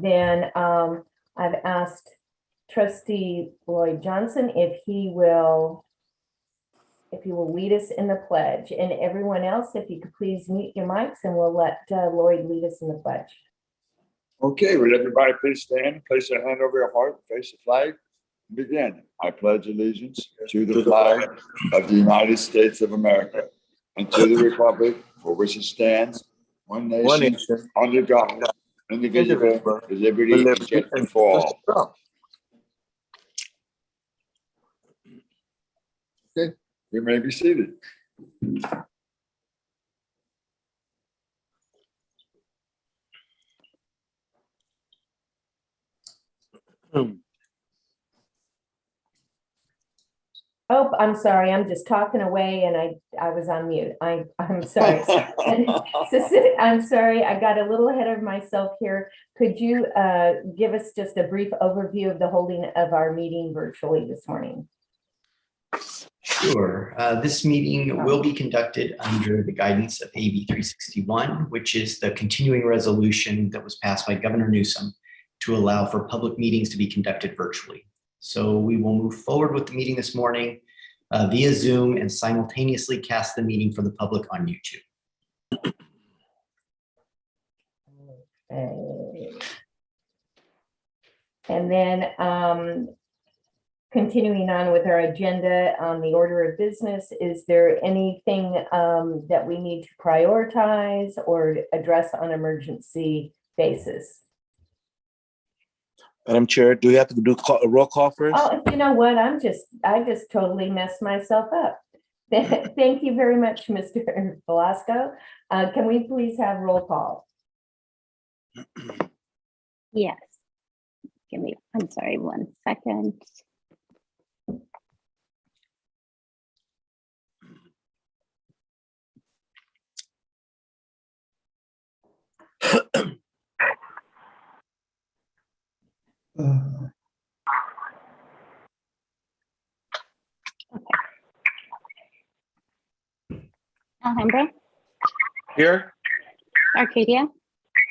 then I've asked Trustee Lloyd Johnson if he will lead us in the pledge, and everyone else, if you could please mute your mics, and we'll let Lloyd lead us in the pledge. Okay, will everybody please stand, place their hand over your heart, face the flag, and begin. I pledge allegiance to the flag of the United States of America and to the republic for which it stands, one nation, under God, indivisible, with liberty and justice for all. Okay, you may be seated. Oh, I'm sorry. I'm just talking away, and I was on mute. I'm sorry. I'm sorry. I got a little ahead of myself here. Could you give us just a brief overview of the holding of our meeting virtually this morning? Sure. This meeting will be conducted under the guidance of AB 361, which is the continuing resolution that was passed by Governor Newsom to allow for public meetings to be conducted virtually. So we will move forward with the meeting this morning via Zoom and simultaneously cast the meeting for the public on YouTube. Okay. And then continuing on with our agenda on the order of business, is there anything that we need to prioritize or address on emergency basis? Madam Chair, do we have to do a roll call first? Oh, you know what? I just totally messed myself up. Thank you very much, Mr. Velasco. Can we please have roll call? Yes. Give me, I'm sorry, 1 second. Alhambra, Here. Arcadia,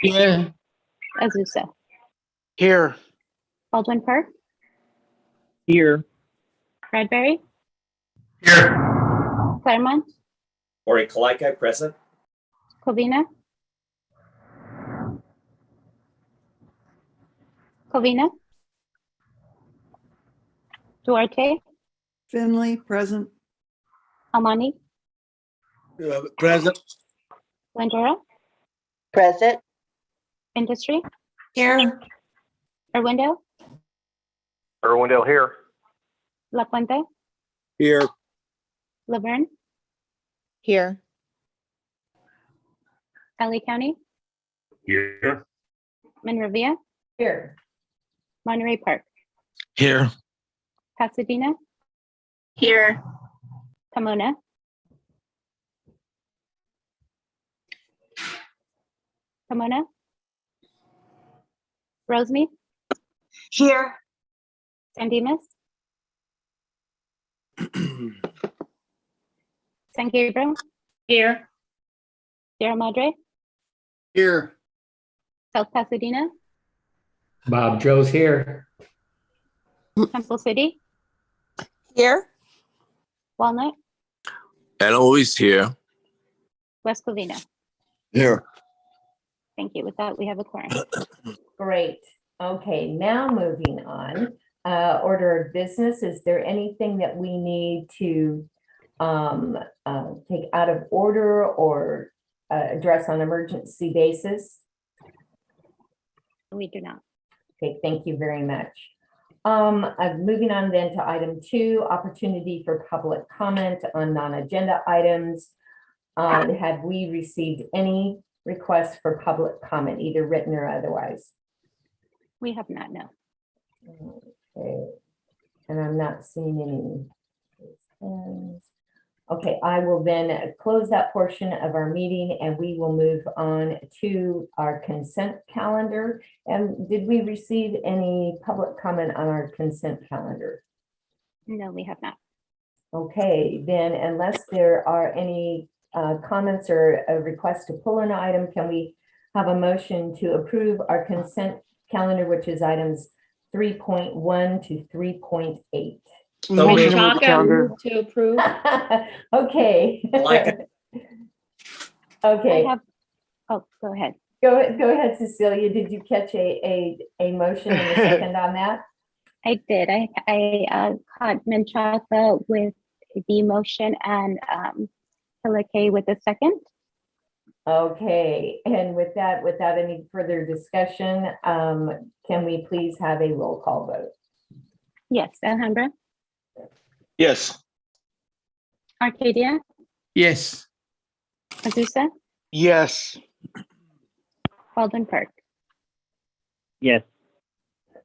Here. Azusa, Here. Baldwin Park, Here. Bradbury, Here. Claremont, Ori Kalaikai, present. Covina, Covina, Duarte, Finley, present. Almani, Present. Glendora, Present. Industry, Here. Irwindale, Irwindale here. La Puente, Here. Laverne, Here. LA County, Here. Monrovia, Here. Monterey Park, Here. Pasadena, Here. Pomona, Rosemead, Here. San Dimas, San Gabriel, Here. Sierra Madre, Here. South Pasadena, Bob Joe's here. Temple City, Here. Walnut, And always here. West Covina. Here. Thank you. With that, we have a quorum. Great. Okay, now moving on. Order of business. Is there anything that we need to take out of order or address on emergency basis? We do not. Okay, thank you very much. Moving on then to item 2, opportunity for public comment on non-agenda items. Have we received any requests for public comment, either written or otherwise? We have not, no. Okay, and I'm not seeing any. Okay, I will then close that portion of our meeting and we will move on to our consent calendar. And did we receive any public comment on our consent calendar? No, we have not. Okay, then unless there are any comments or a request to pull an item, can we have a motion to approve our consent calendar, which is items 3.1 to 3.8. Commissioner Chaka, move to approve. Okay. Like it. I Okay, have, oh, go ahead. go ahead, Cecilia. Did you catch a motion and a second on that? I did. I caught Menchaca with the motion and Hilake with the second. Okay, and with that, without any further discussion, can we please have a roll call vote? Yes, Alhambra, Yes. Arcadia, Yes. Azusa, Yes. Baldwin Park, Yes.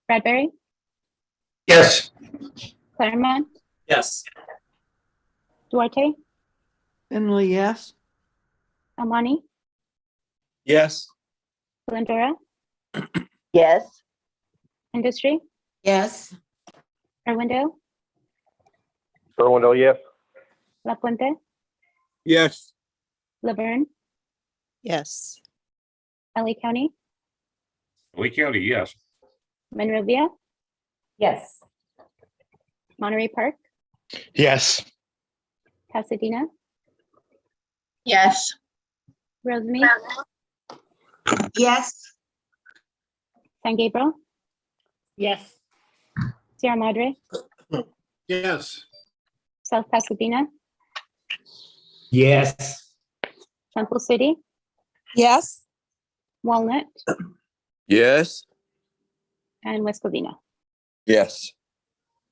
Bradbury, Yes. Claremont, Yes. Duarte, Finley, yes. Amani, Yes. Glendora, Yes. Industry, Yes. Irwindale, Irwindale, yes. La Puente, Yes. Laverne, Yes. LA County, Lee County, yes. Monrovia, Yes. Monterey Park, Yes. Pasadena, Yes. Rosemead, Yes. San Gabriel, Yes. Sierra Madre, Yes. South Pasadena, Yes. Temple City, Yes. Walnut, Yes. and West Covina. Yes.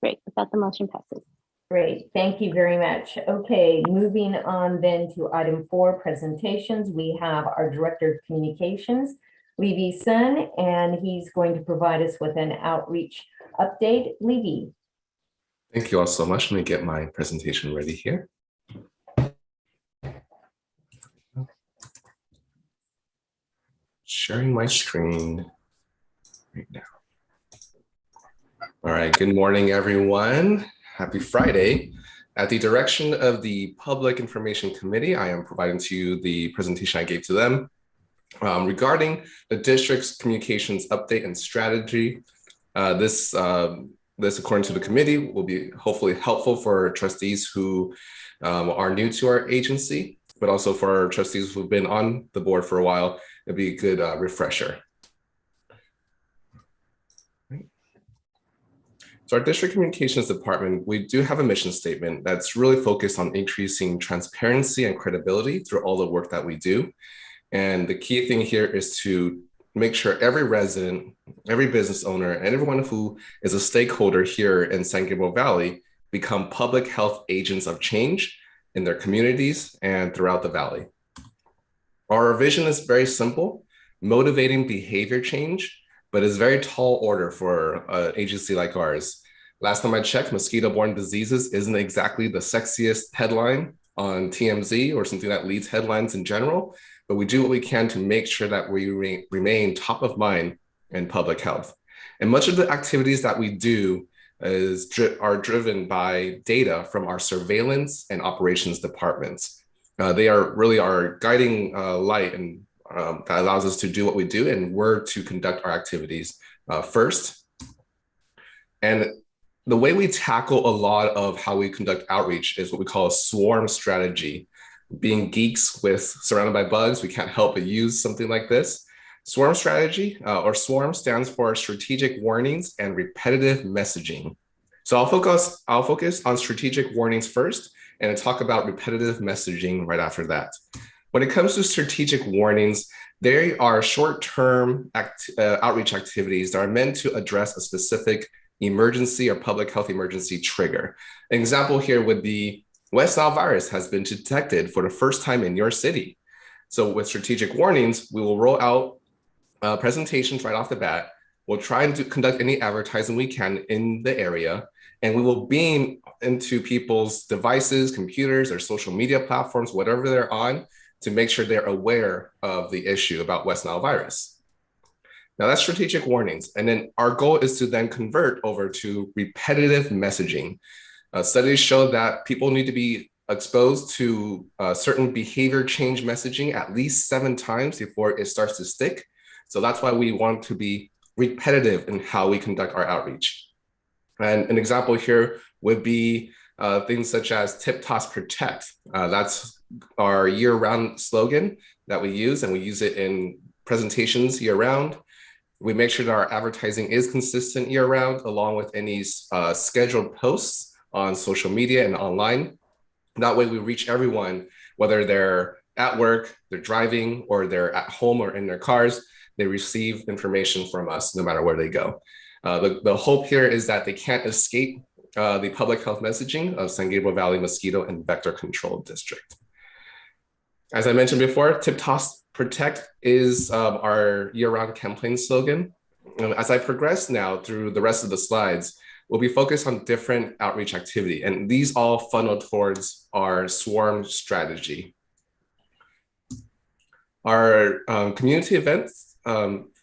Great, with that, the motion passes. Great, thank you very much. Okay, moving on then to item 4, presentations. We have our Director of Communications, Levy Sun, and he's going to provide us with an outreach update. Levy. Thank you all so much. Let me get my presentation ready here. Sharing my screen right now. All right, good morning, everyone. Happy Friday. At the direction of the Public Information Committee, I am providing to you the presentation I gave to them regarding the district's communications update and strategy. This, according to the committee, will be hopefully helpful for trustees who are new to our agency, but also for our trustees who've been on the board for a while. It'd be a good refresher. So our district communications department, we do have a mission statement that's really focused on increasing transparency and credibility through all the work that we do. And the key thing here is to make sure every resident, every business owner, and everyone who is a stakeholder here in San Gabriel Valley become public health agents of change in their communities and throughout the valley. Our vision is very simple, motivating behavior change, but it's very tall order for an agency like ours. Last time I checked, mosquito-borne diseases isn't exactly the sexiest headline on TMZ or something that leads headlines in general, but we do what we can to make sure that we remain top of mind in public health. And much of the activities that we do are driven by data from our surveillance and operations departments. They are really our guiding light and that allows us to do what we do and where to conduct our activities first. And the way we tackle a lot of how we conduct outreach is what we call a swarm strategy. Being geeks surrounded by bugs, we can't help but use something like this. Swarm strategy, or SWARM, stands for strategic warnings and repetitive messaging. So I'll focus on strategic warnings first and talk about repetitive messaging right after that. When it comes to strategic warnings, they are short-term outreach activities that are meant to address a specific emergency or public health emergency trigger. An example here would be West Nile virus has been detected for the first time in your city. So with strategic warnings, we will roll out presentations right off the bat. We'll try and conduct any advertising we can in the area, and we will beam into people's devices, computers, or social media platforms, whatever they're on, to make sure they're aware of the issue about West Nile virus. Now that's strategic warnings. And then our goal is to then convert over to repetitive messaging. Studies show that people need to be exposed to certain behavior change messaging at least 7 times before it starts to stick. So that's why we want to be repetitive in how we conduct our outreach. And an example here would be things such as Tip Toss Protect. That's our year-round slogan that we use, and we use it in presentations year-round. We make sure that our advertising is consistent year-round, along with any scheduled posts on social media and online. That way we reach everyone, whether they're at work, they're driving, or they're at home or in their cars. They receive information from us no matter where they go. The hope here is that they can't escape the public health messaging of San Gabriel Valley Mosquito and Vector Control District. As I mentioned before, Tip Toss Protect is our year-round campaign slogan. As I progress now through the rest of the slides, we'll be focused on different outreach activity, and these all funnel towards our swarm strategy. Our community events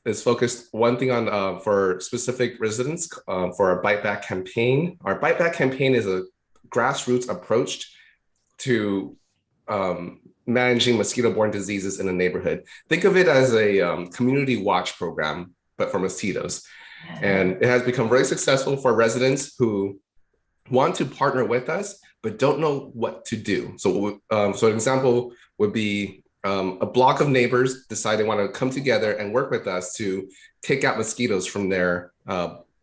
is focused one thing on for specific residents for our Buyback Campaign. Our Buyback Campaign is a grassroots approach to managing mosquito-borne diseases in a neighborhood. Think of it as a community watch program, but for mosquitoes. And it has become very successful for residents who want to partner with us, but don't know what to do. So an example would be a block of neighbors decide they want to come together and work with us to take out mosquitoes from their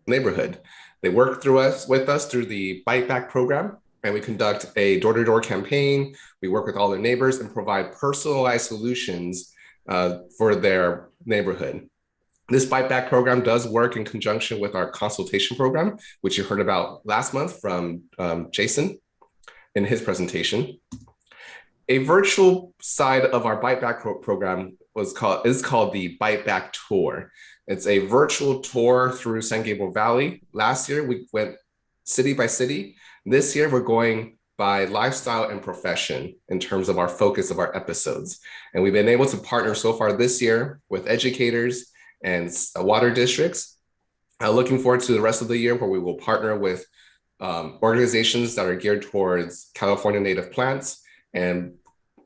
neighborhood. They work with us through the Bite Back program, and we conduct a door-to-door campaign. We work with all their neighbors and provide personalized solutions for their neighborhood. This Bite Back program does work in conjunction with our consultation program, which you heard about last month from Jason in his presentation. A virtual side of our Bite Back program is called the Bite Back Tour. It's a virtual tour through San Gabriel Valley. Last year, we went city by city. This year, we're going by lifestyle and profession in terms of our focus of our episodes. And we've been able to partner so far this year with educators and water districts. Looking forward to the rest of the year where we will partner with organizations that are geared towards California native plants and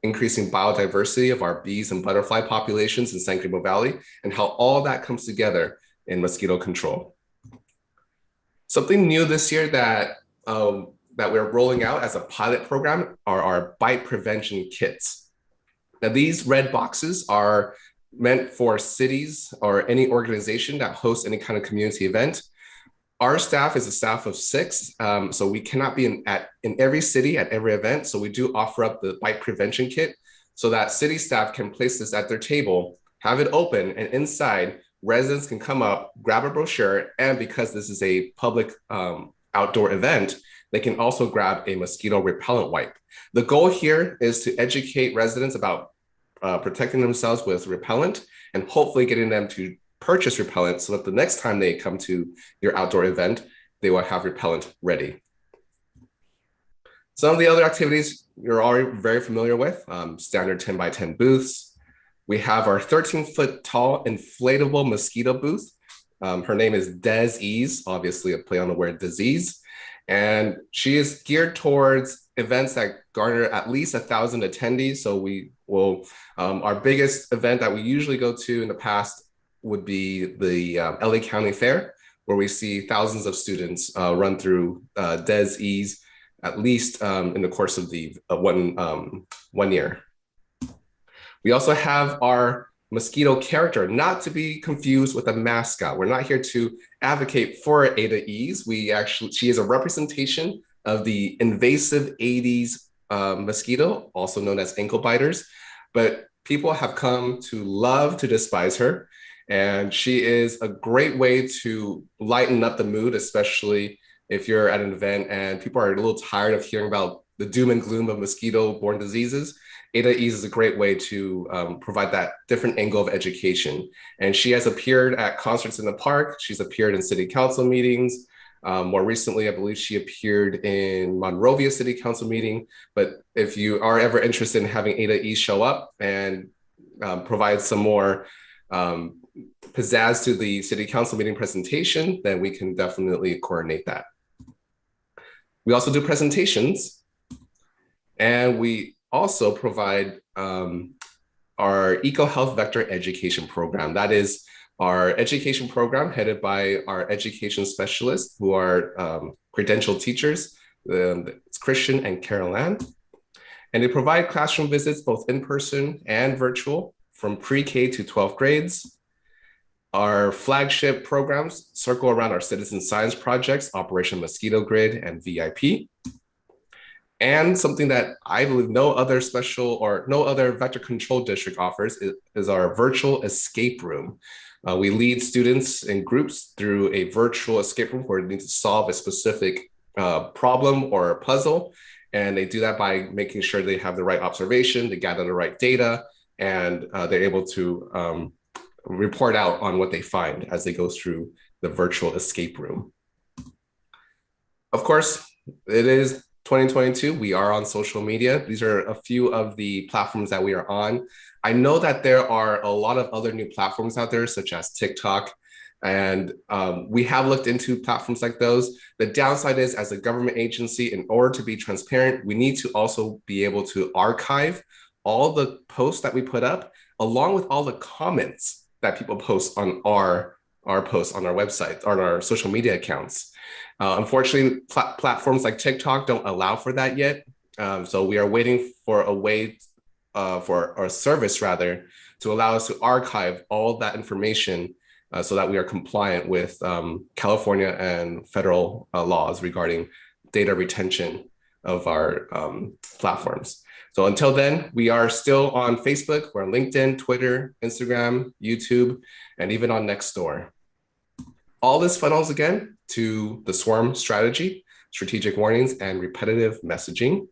increasing biodiversity of our bees and butterfly populations in San Gabriel Valley, and how all that comes together in mosquito control. Something new this year that we're rolling out as a pilot program are our bite prevention kits. Now, these red boxes are meant for cities or any organization that hosts any kind of community event. Our staff is a staff of 6, so we cannot be in every city at every event. So we do offer up the bite prevention kit so that city staff can place this at their table, have it open, and inside residents can come up, grab a brochure, and because this is a public outdoor event, they can also grab a mosquito repellent wipe. The goal here is to educate residents about protecting themselves with repellent and hopefully getting them to purchase repellent so that the next time they come to your outdoor event, they will have repellent ready. Some of the other activities you're already very familiar with, standard 10 by 10 booths. We have our 13-foot tall inflatable mosquito booth. Her name is Des Ease, obviously a play on the word disease. And she is geared towards events that garner at least 1,000 attendees. So we will, our biggest event that we usually go to in the past would be the LA County Fair, where we see thousands of students run through Des Ease, at least in the course of the one year. We also have our mosquito character, not to be confused with a mascot. We're not here to advocate for Ada Ease. She is a representation of the invasive Aedes mosquito, also known as ankle biters, but people have come to love to despise her. And she is a great way to lighten up the mood, especially if you're at an event and people are a little tired of hearing about the doom and gloom of mosquito-borne diseases. Ada Ease is a great way to provide that different angle of education. And she has appeared at concerts in the park. She's appeared in city council meetings. More recently, I believe she appeared in Monrovia City Council meeting. But if you are ever interested in having Ada Ease show up and provide some more pizzazz to the city council meeting presentation, then we can definitely coordinate that. We also do presentations, and we also provide our EcoHealth Vector Education program. That is our education program headed by our education specialists who are credentialed teachers. It's Christian and Carol Ann. And they provide classroom visits both in person and virtual from pre-K to 12th grades. Our flagship programs circle around our citizen science projects, Operation Mosquito Grid and VIP. And something that I believe no other vector control district offers is our virtual escape room. We lead students in groups through a virtual escape room where they need to solve a specific problem or puzzle. And they do that by making sure they have the right observation, they gather the right data, and they're able to report out on what they find as they go through the virtual escape room. Of course, it is 2022. We are on social media. These are a few of the platforms that we are on. I know that there are a lot of other new platforms out there, such as TikTok, and we have looked into platforms like those. The downside is, as a government agency, in order to be transparent, we need to also be able to archive all the posts that we put up, along with all the comments that people post on our posts on our website, on our social media accounts. Unfortunately, platforms like TikTok don't allow for that yet. So we are waiting for a way, for our service rather, to allow us to archive all that information so that we are compliant with California and federal laws regarding data retention of our platforms. So until then, we are still on Facebook, we're on LinkedIn, Twitter, Instagram, YouTube, and even on Nextdoor. All this funnels again to the SWARM strategy, strategic warnings, and repetitive messaging.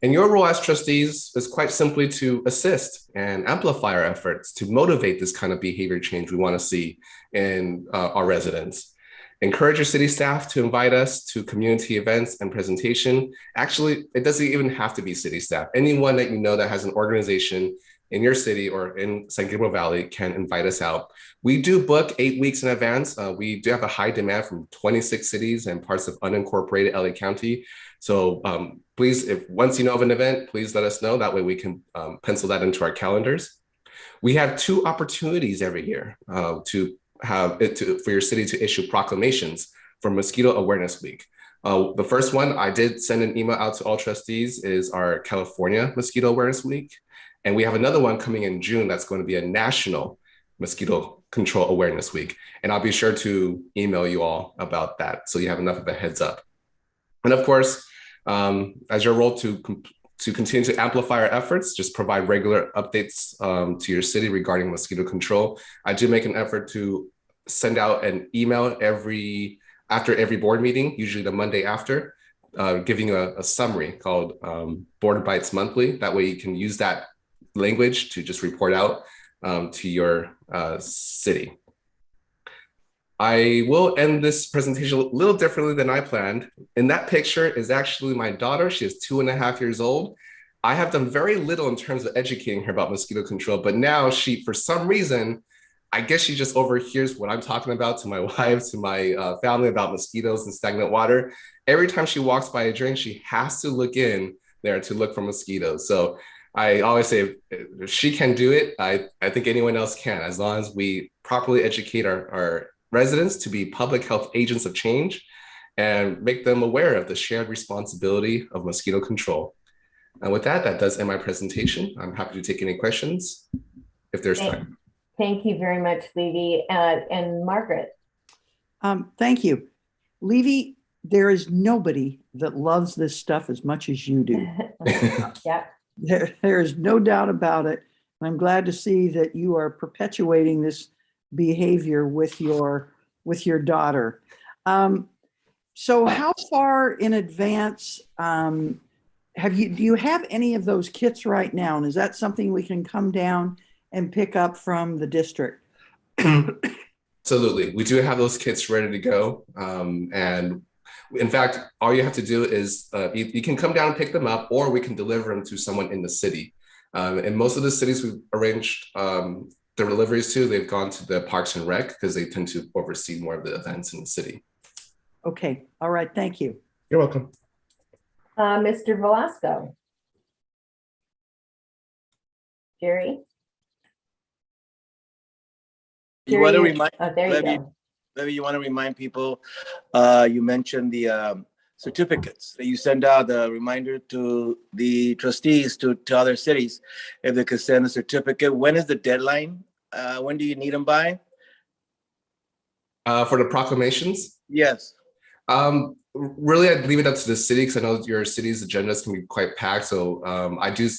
And your role as trustees is quite simply to assist and amplify our efforts to motivate this kind of behavior change we want to see in our residents. Encourage your city staff to invite us to community events and presentation. Actually, it doesn't even have to be city staff. Anyone that you know that has an organization in your city or in San Gabriel Valley can invite us out. We do book 8 weeks in advance. We do have a high demand from 26 cities and parts of unincorporated LA County. So please, if once you know of an event, please let us know. That way we can pencil that into our calendars. We have 2 opportunities every year for your city to issue proclamations for Mosquito Awareness Week. The first one, I did send an email out to all trustees, is our California Mosquito Awareness Week. And we have another one coming in June that's going to be a national Mosquito Control Awareness Week. And I'll be sure to email you all about that so you have enough of a heads up. And of course, as your role to continue to amplify our efforts, just provide regular updates to your city regarding mosquito control. I do make an effort to send out an email after every board meeting, usually the Monday after, giving you a summary called Board Bites Monthly. That way you can use that language to just report out to your city. I will end this presentation a little differently than I planned. In that picture is actually my daughter. She is 2.5 years old. I have done very little in terms of educating her about mosquito control, but now she, for some reason, I guess she just overhears what I'm talking about to my wife, to my family about mosquitoes and stagnant water. Every time she walks by a drain, she has to look in there to look for mosquitoes. So I always say, if she can do it, I think anyone else can, as long as we properly educate our residents to be public health agents of change and make them aware of the shared responsibility of mosquito control. And with that, that does end my presentation. I'm happy to take any questions if there's time. Thank you very much, Levy. And Margaret. Thank you. Levy, there is nobody that loves this stuff as much as you do. Yeah. There is no doubt about it. I'm glad to see that you are perpetuating this behavior with your daughter. So how far in advance do you have any of those kits right now? And is that something we can come down and pick up from the district? Absolutely. We do have those kits ready to go. And in fact, all you have to do is you can come down and pick them up, or we can deliver them to someone in the city. And most of the cities we've arranged the deliveries to, they've gone to the Parks and Rec because they tend to oversee more of the events in the city. Okay. All right. Thank you. You're welcome. Mr. Velasco. Jerry. You want to Period. remind, Oh, there you Levy, go. Levy, you want to remind people, you mentioned the certificates that you send out, the reminder to the trustees to other cities, if they could send a certificate. When is the deadline? When do you need them by? For the proclamations, Yes. really, I'd leave it up to the city because I know your city's agendas can be quite packed. So I do,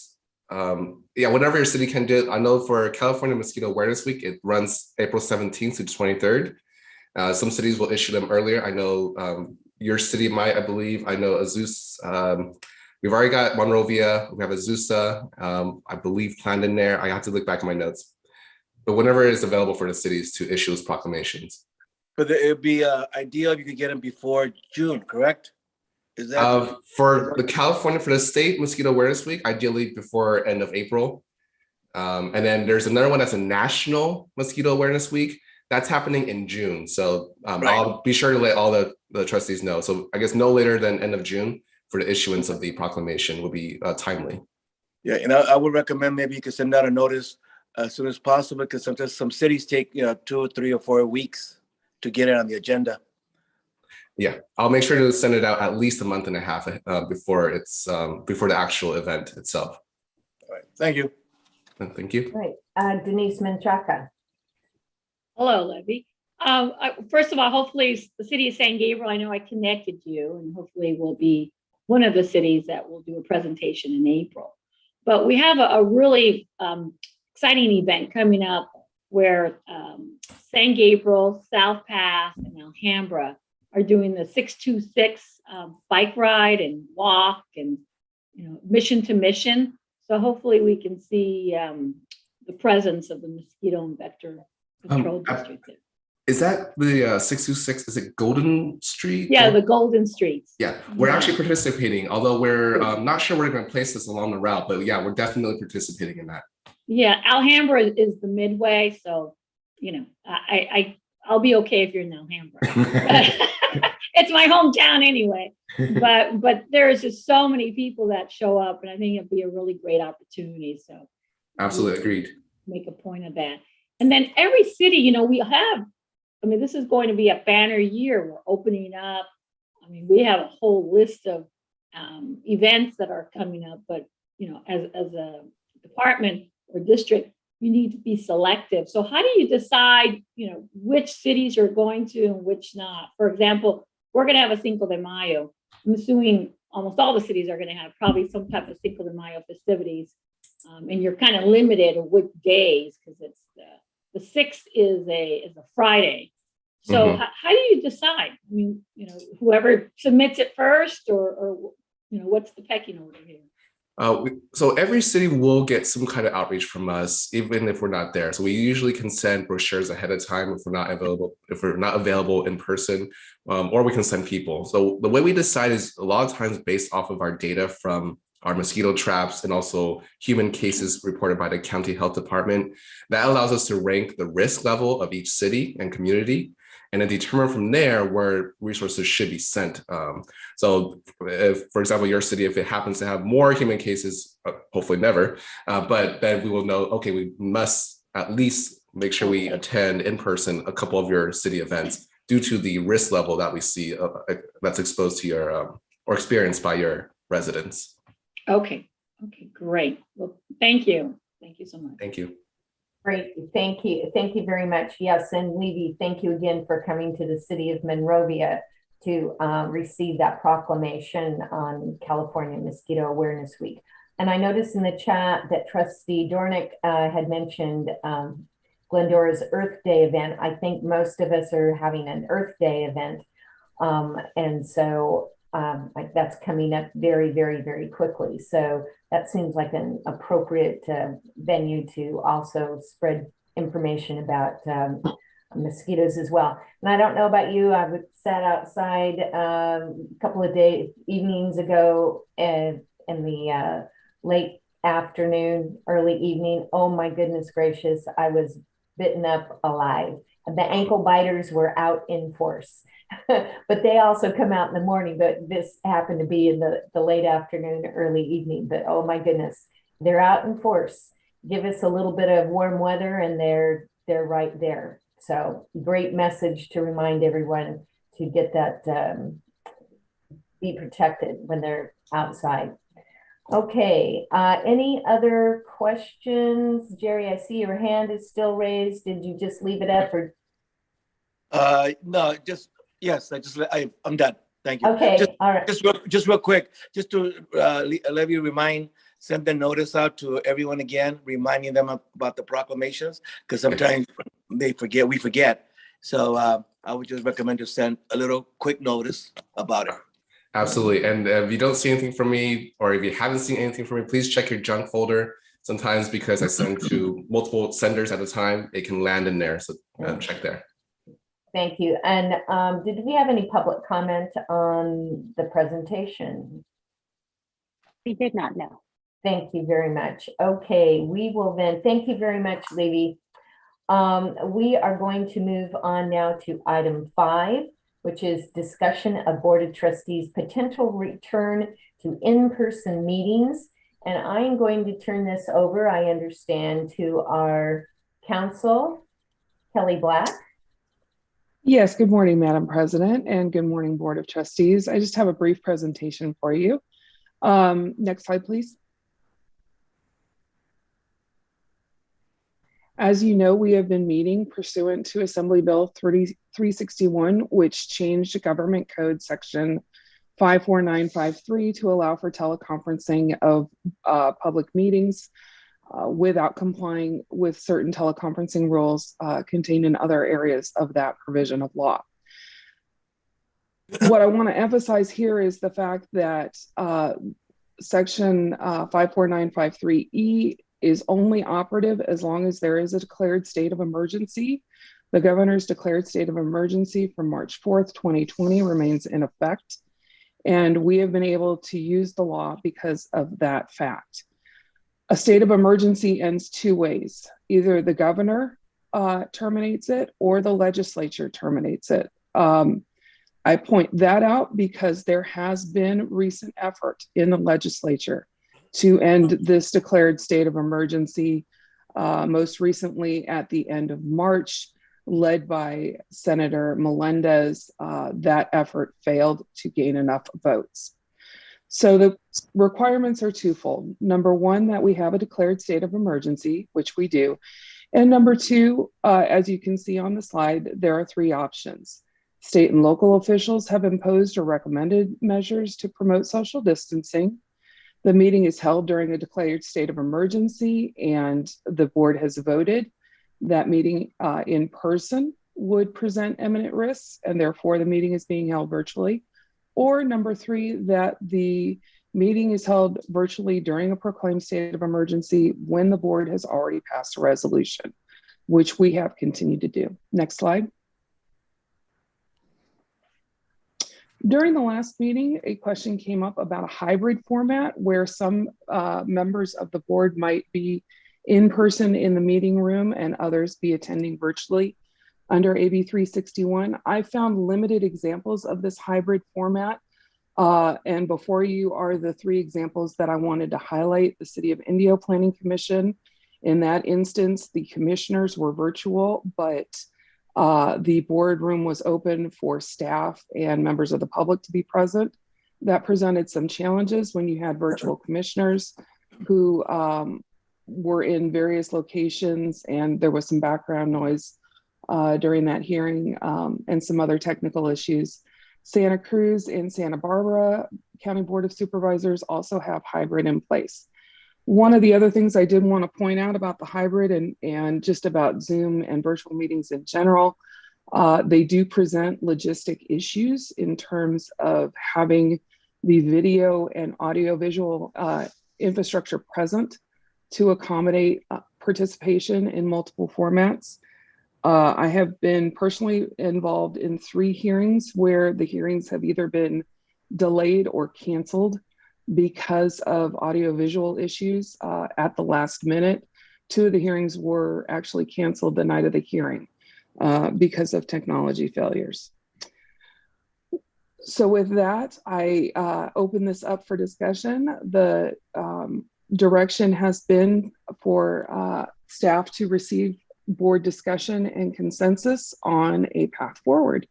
yeah, whatever your city can do. I know for California Mosquito Awareness Week, it runs April 17th to 23rd. Some cities will issue them earlier. I know your city might, I believe. I know Azus. We've already got Monrovia. We have Azusa, I believe, planned in there. I have to look back at my notes. But whenever it is available for the cities to issue those proclamations. But it would be ideal if you could get them before June, correct? Is that for the California, for the state Mosquito Awareness Week, ideally before end of April. And then there's another one that's a National Mosquito Awareness Week. That's happening in June. So Right. I'll be sure to let all the trustees know. So I guess no later than end of June for the issuance of the proclamation will be timely. Yeah, and I would recommend maybe you could send out a notice as soon as possible, because sometimes some cities take 2 or 3 or 4 weeks to get it on the agenda. Yeah, I'll make sure to send it out at least a month and a half before it's before the actual event itself. All right, thank you. Thank you. Right, Denise Menchaca. Hello, Levy. First of all, hopefully the city of San Gabriel, I know I connected you, and hopefully will be one of the cities that will do a presentation in April. But we have a really exciting event coming up where San Gabriel, South Pass, and Alhambra are doing the 626 bike ride and walk and mission to mission. So hopefully we can see the presence of the mosquito and vector control district. Is that the 626? Is it Golden Street? Yeah, the Golden Streets. Yeah, we're actually participating, although we're not sure where we're going to place this along the route, but yeah, we're definitely participating in that. Yeah, Alhambra is the midway, so I'll be okay if you're in Alhambra. It's my hometown anyway. But there's just so many people that show up, and I think it'd be a really great opportunity. So absolutely agreed. Make a point of that. And then every city, we have, this is going to be a banner year. We're opening up. We have a whole list of events that are coming up, but as a department or district, you need to be selective. So how do you decide, which cities you're going to and which not? For example, we're going to have a Cinco de Mayo. I'm assuming almost all the cities are going to have probably some type of Cinco de Mayo festivities. And you're kind of limited of which days, because it's the 6th is a Friday. So how do you decide? Whoever submits it first, or what's the pecking order here? So every city will get some kind of outreach from us, even if we're not there. So we usually can send brochures ahead of time if we're not available in person, or we can send people. So the way we decide is a lot of times based off of our data from our mosquito traps and also human cases reported by the county health department. That allows us to rank the risk level of each city and community, and then determine from there where resources should be sent. So if, for example, your city, if it happens to have more human cases, hopefully never, but then we will know, okay, we must at least make sure we attend in person a couple of your city events due to the risk level that we see that's exposed to your or experienced by your residents. Okay, great. Well, thank you. Thank you so much. Thank you. Great, thank you. Thank you very much. Yes, and Levy, thank you again for coming to the city of Monrovia to receive that proclamation on California Mosquito Awareness Week. And I noticed in the chat that Trustee Dornick had mentioned Glendora's Earth Day event. I think most of us are having an Earth Day event. And so that's coming up very, very, very quickly. So that seems like an appropriate venue to also spread information about mosquitoes as well. And I don't know about you, I sat outside a couple of evenings ago in the late afternoon, early evening. Oh my goodness gracious, I was bitten up alive. The ankle biters were out in force. But they also come out in the morning, but this happened to be in the late afternoon, early evening. But oh my goodness, they're out in force. Give us a little bit of warm weather and they're right there. So great message to remind everyone to get that, be protected when they're outside. Okay, any other questions? Jerry, I see your hand is still raised. Did you just leave it up or? No, yes, I'm done. Thank you. Okay, all right. Just real quick, just to let you send the notice out to everyone again, reminding them about the proclamations, because sometimes we forget. So I would just recommend to send a little quick notice about it. Absolutely. And if you don't see anything from me, or if you haven't seen anything from me, please check your junk folder. Sometimes because I send to multiple senders at a time, it can land in there. So check there. Thank you. And did we have any public comment on the presentation? We did not know. Thank you very much. Okay, we will then, thank you very much, Levy. We are going to move on now to item 5, which is discussion of Board of Trustees potential return to in-person meetings. And I'm going to turn this over, I understand, to our counsel, Kelly Black. Yes, good morning, Madam President, and good morning, Board of Trustees. I just have a brief presentation for you. Next slide, please. As you know, we have been meeting pursuant to Assembly Bill 3361, which changed Government Code Section 54953 to allow for teleconferencing of public meetings without complying with certain teleconferencing rules contained in other areas of that provision of law. What I want to emphasize here is the fact that Section 54953E is only operative as long as there is a declared state of emergency. The governor's declared state of emergency from March 4th, 2020 remains in effect. And we have been able to use the law because of that fact. A state of emergency ends two ways. Either the governor terminates it or the legislature terminates it. I point that out because there has been recent effort in the legislature to end this declared state of emergency, most recently at the end of March, led by Senator Melendez. That effort failed to gain enough votes. So the requirements are twofold. Number one, that we have a declared state of emergency, which we do. And number two, as you can see on the slide, there are 3 options. State and local officials have imposed or recommended measures to promote social distancing. The meeting is held during a declared state of emergency, and the board has voted that meeting in person would present imminent risks, and therefore the meeting is being held virtually. Or number 3, that the meeting is held virtually during a proclaimed state of emergency when the board has already passed a resolution, which we have continued to do. Next slide. During the last meeting, a question came up about a hybrid format where some members of the board might be in person in the meeting room and others be attending virtually under AB 361. I found limited examples of this hybrid format. And before you are the 3 examples that I wanted to highlight. The City of Indio Planning Commission. In that instance, the commissioners were virtual, but the boardroom was open for staff and members of the public to be present. That presented some challenges when you had virtual commissioners who were in various locations, and there was some background noise during that hearing and some other technical issues. Santa Cruz and Santa Barbara County Board of Supervisors also have hybrid in place. One of the other things I did want to point out about the hybrid and just about Zoom and virtual meetings in general, they do present logistic issues in terms of having the video and audio-visual infrastructure present to accommodate participation in multiple formats. I have been personally involved in 3 hearings where the hearings have either been delayed or canceled because of audiovisual issues at the last minute. 2 of the hearings were actually canceled the night of the hearing because of technology failures. So with that, I open this up for discussion. The direction has been for staff to receive board discussion and consensus on a path forward.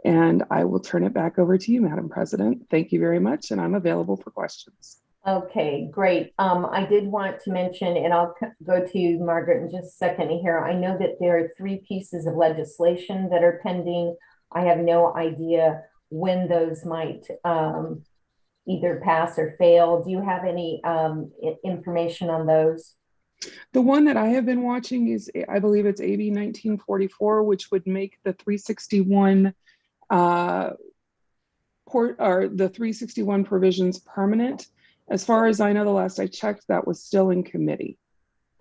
And I will turn it back over to you, Madam President. Thank you very much, and I'm available for questions. Okay, great. I did want to mention, and I'll go to Margaret in just a second here. I know that there are 3 pieces of legislation that are pending. I have no idea when those might either pass or fail. Do you have any information on those? The one that I have been watching is, I believe it's AB 1944, which would make the 361 the 361 provisions permanent. As far as I know, the last I checked, that was still in committee.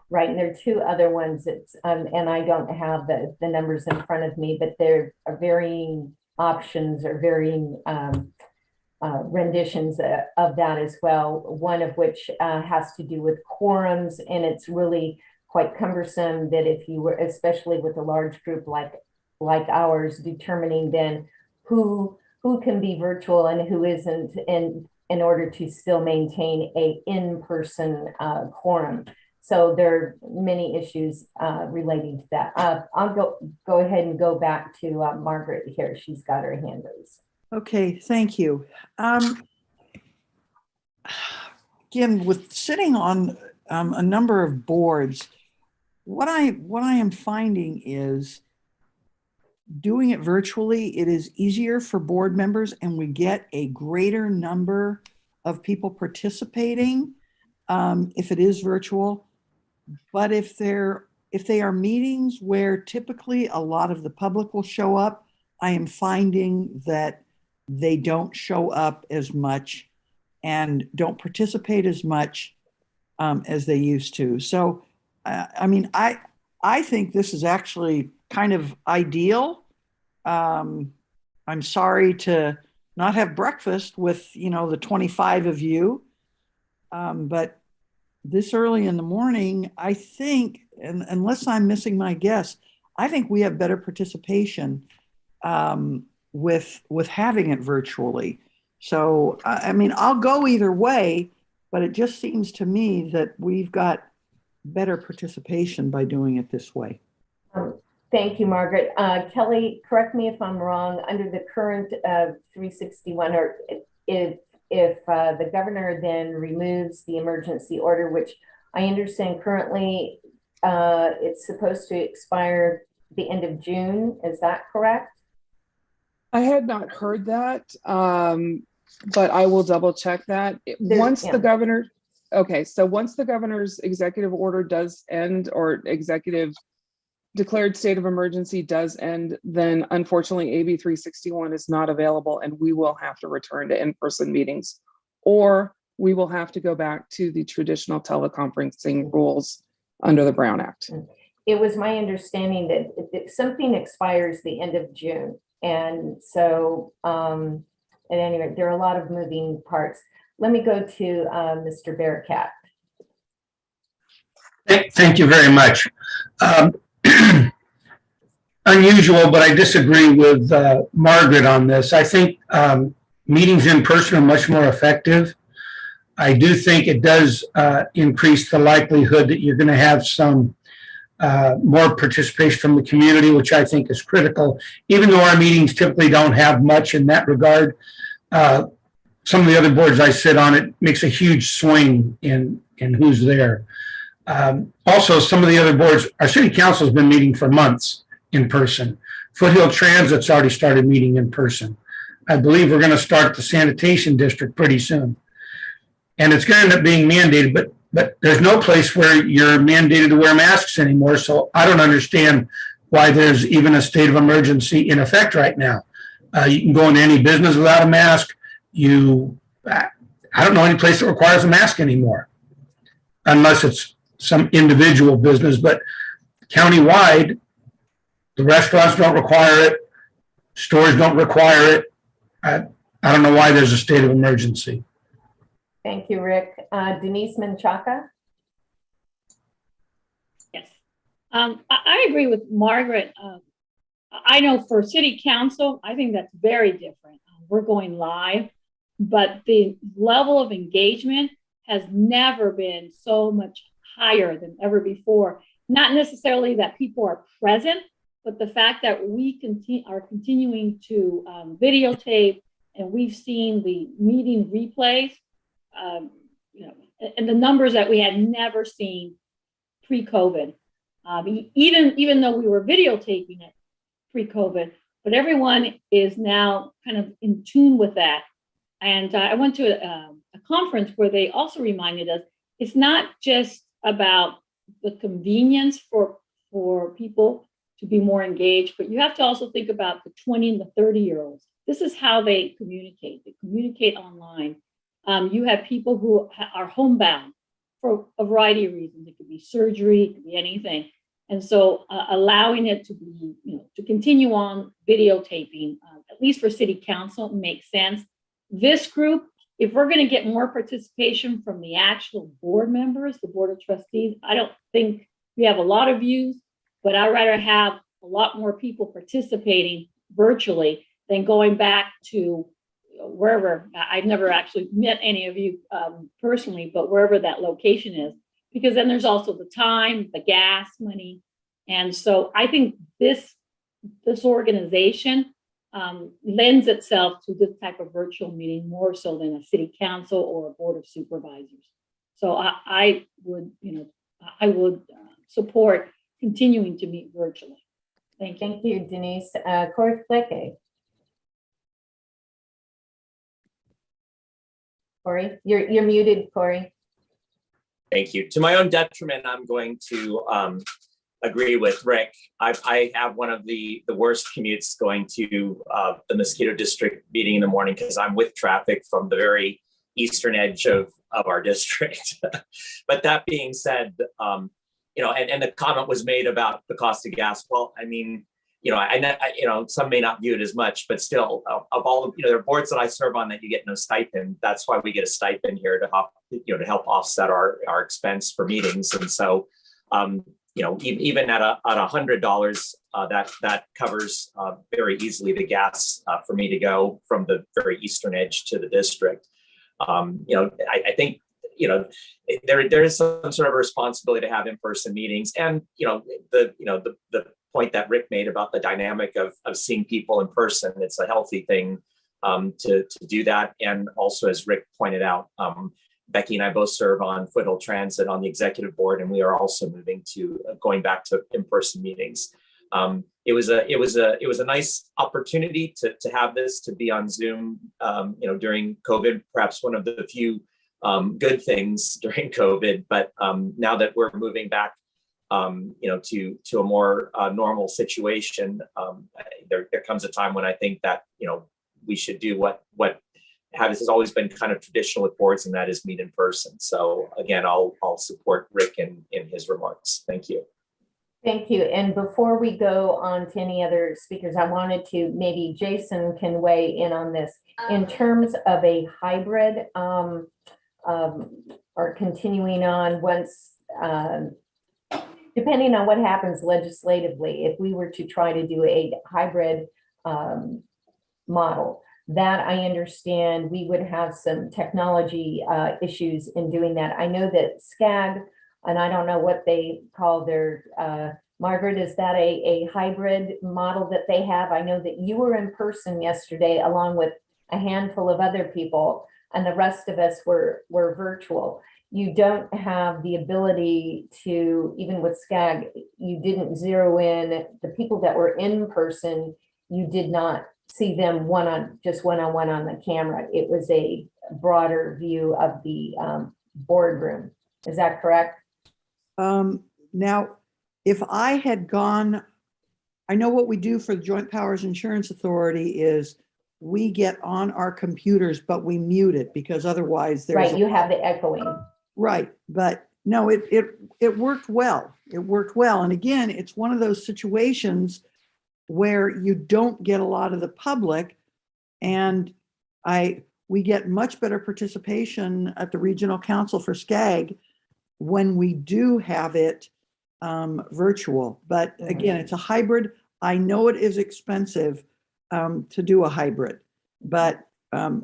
Right, and there are 2 other ones that's, and I don't have the numbers in front of me, but there are varying options or varying renditions of that as well. One of which has to do with quorums, and it's really quite cumbersome that if you were, especially with a large group like ours, determining then who can be virtual and who isn't, in order to still maintain a in-person quorum. So there are many issues relating to that. I'll go ahead and go back to Margaret here. She's got her hand raised. Okay, thank you. Again, with sitting on a number of boards, what I am finding is doing it virtually, it is easier for board members and we get a greater number of people participating if it is virtual. But if they are meetings where typically a lot of the public will show up, I am finding that they don't show up as much and don't participate as much as they used to. So, I mean, I think this is actually kind of ideal. I'm sorry to not have breakfast with, the 25 of you. But this early in the morning, I think, and unless I'm missing my guess, I think we have better participation with having it virtually. So, I mean, I'll go either way, but it just seems to me that we've got better participation by doing it this way. Thank you, Margaret. Kelly, correct me if I'm wrong, under the current 361, or if the governor then removes the emergency order, which I understand currently it's supposed to expire the end of June, is that correct? I had not heard that, but I will double check that. Once the governor, okay, so once the governor's executive order does end, or executive declared state of emergency does end, then unfortunately AB 361 is not available and we will have to return to in-person meetings, or we will have to go back to the traditional teleconferencing rules under the Brown Act. It was my understanding that something expires the end of June. And so at any rate, there are a lot of moving parts. Let me go to Mr. Bearcat. Thank you very much. Unusual, but I disagree with Margaret on this. I think meetings in person are much more effective. I do think it does increase the likelihood that you're going to have some more participation from the community, which I think is critical. Even though our meetings typically don't have much in that regard, some of the other boards I sit on, it makes a huge swing in who's there. Also, some of the other boards, our city council has been meeting for months in person. Foothill Transit's already started meeting in person. I believe we're going to start the sanitation district pretty soon. And it's going to end up being mandated, but there's no place where you're mandated to wear masks anymore. So I don't understand why there's even a state of emergency in effect right now. You can go into any business without a mask. I don't know any place that requires a mask anymore, unless it's some individual business, but countywide, the restaurants don't require it, stores don't require it. I don't know why there's a state of emergency. Thank you, Rick. Denise Menchaca. Yes, I agree with Margaret. I know for city council, I think that's very different. We're going live, but the level of engagement has never been so much higher than ever before. not necessarily that people are present, but the fact that we are continuing to videotape, and we've seen the meeting replays, you know, and the numbers that we had never seen pre-COVID. Even though we were videotaping it pre-COVID, but everyone is now kind of in tune with that. And I went to a conference where they also reminded us it's not just about the convenience for people to be more engaged, but you have to also think about the 20 and the 30-year-olds. This is how they communicate. They communicate online. You have people who are homebound for a variety of reasons. It could be surgery, it could be anything. And so allowing it to be, you know, to continue on videotaping, at least for city council, makes sense. This group, if we're going to get more participation from the actual board members, the board of trustees, I don't think we have a lot of views, but I'd rather have a lot more people participating virtually than going back to wherever. I've never actually met any of you personally, but wherever that location is, because then there's also the time, the gas money. And so I think this organization lends itself to this type of virtual meeting more so than a city council or a board of supervisors. So I would, you know, support continuing to meet virtually. Thank you. Thank you, Denise. Corey Flecke. Corey, you're muted, Corey. Thank you. To my own detriment, I'm going to agree with Rick. I have one of the worst commutes going to the Mosquito District meeting in the morning because I'm with traffic from the very eastern edge of our district. But that being said, you know, and the comment was made about the cost of gas. Well, I mean, you know, you know, some may not view it as much, but still, of all the, you know, there are boards that I serve on that you get no stipend. That's why we get a stipend here to help, you know, to help offset our expense for meetings. And so, you know, even at $100, that covers very easily the gas for me to go from the very eastern edge to the district. You know, I think, you know, there is some sort of responsibility to have in-person meetings, and you know, the point that Rick made about the dynamic of seeing people in person. It's a healthy thing to do that. And also, as Rick pointed out, Becky and I both serve on Foothill Transit on the executive board, and we are also moving to going back to in-person meetings. It was a nice opportunity to have this, to be on Zoom, you know, during COVID, perhaps one of the few good things during COVID. But now that we're moving back, you know, to a more normal situation, there comes a time when I think that, you know, we should do what has always been kind of traditional with boards, and that is meet in person. So again, I'll support Rick in his remarks. Thank you. Thank you. And before we go on to any other speakers, I wanted to, maybe Jason can weigh in on this in terms of a hybrid or continuing on once, depending on what happens legislatively. If we were to try to do a hybrid model, that I understand we would have some technology issues in doing that. I know that SCAG, and I don't know what they call their, Margaret, is that a hybrid model that they have? I know that you were in person yesterday along with a handful of other people, and the rest of us were virtual. You don't have the ability to, even with SCAG, you didn't zero in the people that were in person. You did not see them one-on-one on the camera. It was a broader view of the boardroom. Is that correct? Now, if I had gone, I know what we do for the Joint Powers Insurance Authority is we get on our computers, but we mute it because otherwise there's right. You have the echoing. Right, but no, it worked well. It worked well, and again, it's one of those situations where you don't get a lot of the public, and we get much better participation at the Regional Council for SCAG when we do have it virtual. But again, it's a hybrid. I know it is expensive to do a hybrid, but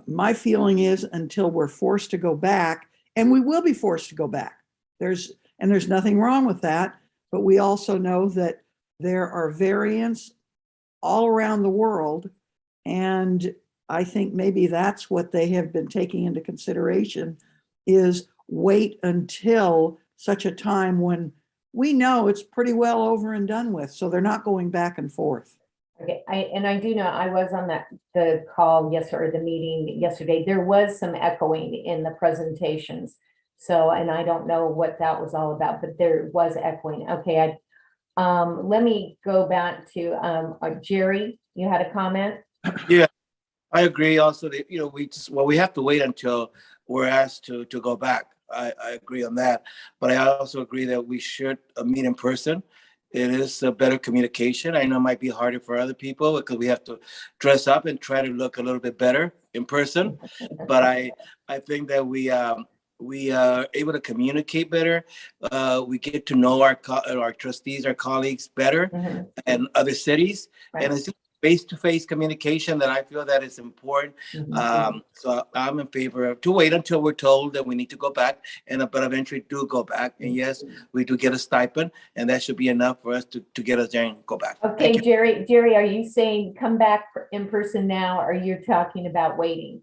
my feeling is until we're forced to go back, and we will be forced to go back. There's nothing wrong with that, but we also know that there are variants all around the world. And I think maybe that's what they have been taking into consideration, is wait until such a time when we know it's pretty well over and done with. So they're not going back and forth. Okay, I do know I was on the call yesterday, or the meeting yesterday. There was some echoing in the presentations. So, and I don't know what that was all about, but there was echoing. Okay, let me go back to Jerry. You had a comment? Yeah, I agree also that, we have to wait until we're asked to go back. I agree on that. But I also agree that we should meet in person. It is a better communication. I know it might be harder for other people because we have to dress up and try to look a little bit better in person. But I think that we are able to communicate better. We get to know our trustees, our colleagues better, and other cities. Right. And it's just face-to-face communication that I feel that is important. So I'm in favor of to wait until we're told that we need to go back, but eventually do go back. And yes, we do get a stipend, and that should be enough for us to get us there and go back. Okay, Jerry, are you saying come back in person now, or you're talking about waiting?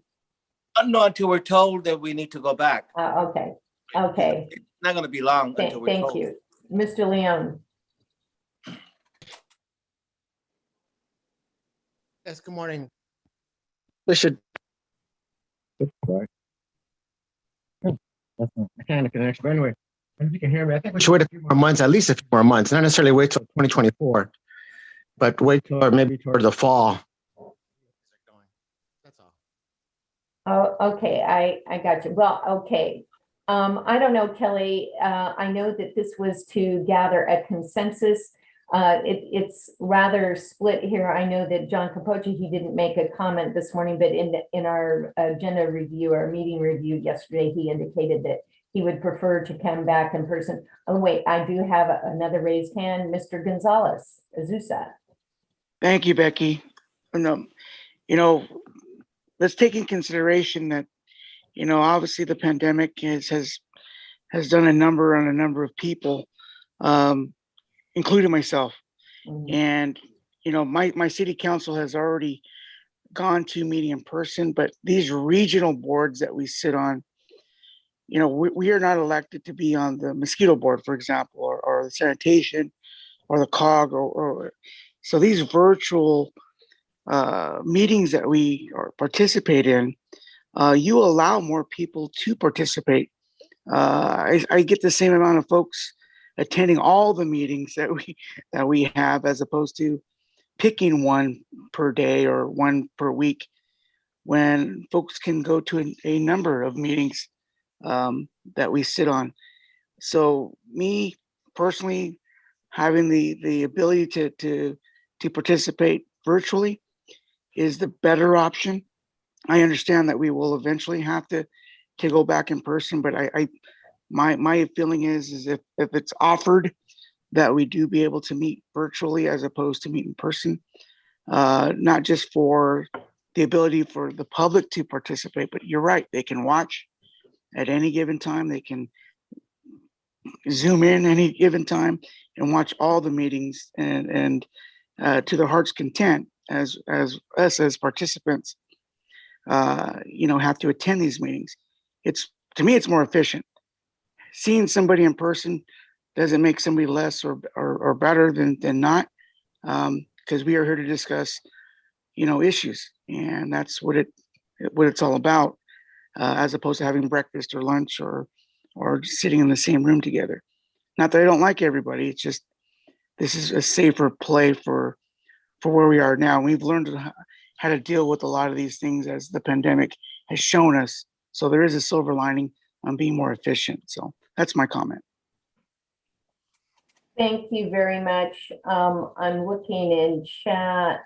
No, until we're told that we need to go back. Okay. It's not going to be long until we're told. Thank you. Mr. Leon. Yes, good morning. We should. Sorry. That's not mechanical connection, but anyway, if you can hear me, I think we should wait a few more months, at least a few more months, not necessarily wait till 2024, but wait till maybe toward the fall. That's all. Oh, okay, I got you. Well, okay. I don't know, Kelly. I know that this was to gather a consensus. It's rather split here. I know that John Capoche, he didn't make a comment this morning, but in our agenda review, our meeting review yesterday, he indicated that he would prefer to come back in person. Oh, wait, I do have another raised hand, Mr. Gonzalez Azusa. Thank you, Becky. Let's take in consideration that, obviously the pandemic has done a number on a number of people, including myself. And, my city council has already gone to meeting in person, but these regional boards that we sit on, we are not elected to be on the Mosquito board, for example, or the sanitation or the COG, or so these virtual meetings that we participate in, you allow more people to participate. I get the same amount of folks attending all the meetings that we have, as opposed to picking one per day or one per week, when folks can go to a number of meetings that we sit on. So me personally, having the ability to participate virtually is the better option. I understand that we will eventually have to go back in person, but my feeling is if it's offered that we do be able to meet virtually as opposed to meet in person, not just for the ability for the public to participate, but you're right, they can watch at any given time. They can zoom in any given time and watch all the meetings and to their heart's content, as us as participants, have to attend these meetings. To me, it's more efficient. Seeing somebody in person doesn't make somebody less or better than not, because we are here to discuss, issues, and that's what it's all about, as opposed to having breakfast or lunch or just sitting in the same room together. Not that I don't like everybody. It's just this is a safer play for where we are now. We've learned how to deal with a lot of these things as the pandemic has shown us. So there is a silver lining on being more efficient. So that's my comment. Thank you very much. I'm looking in chat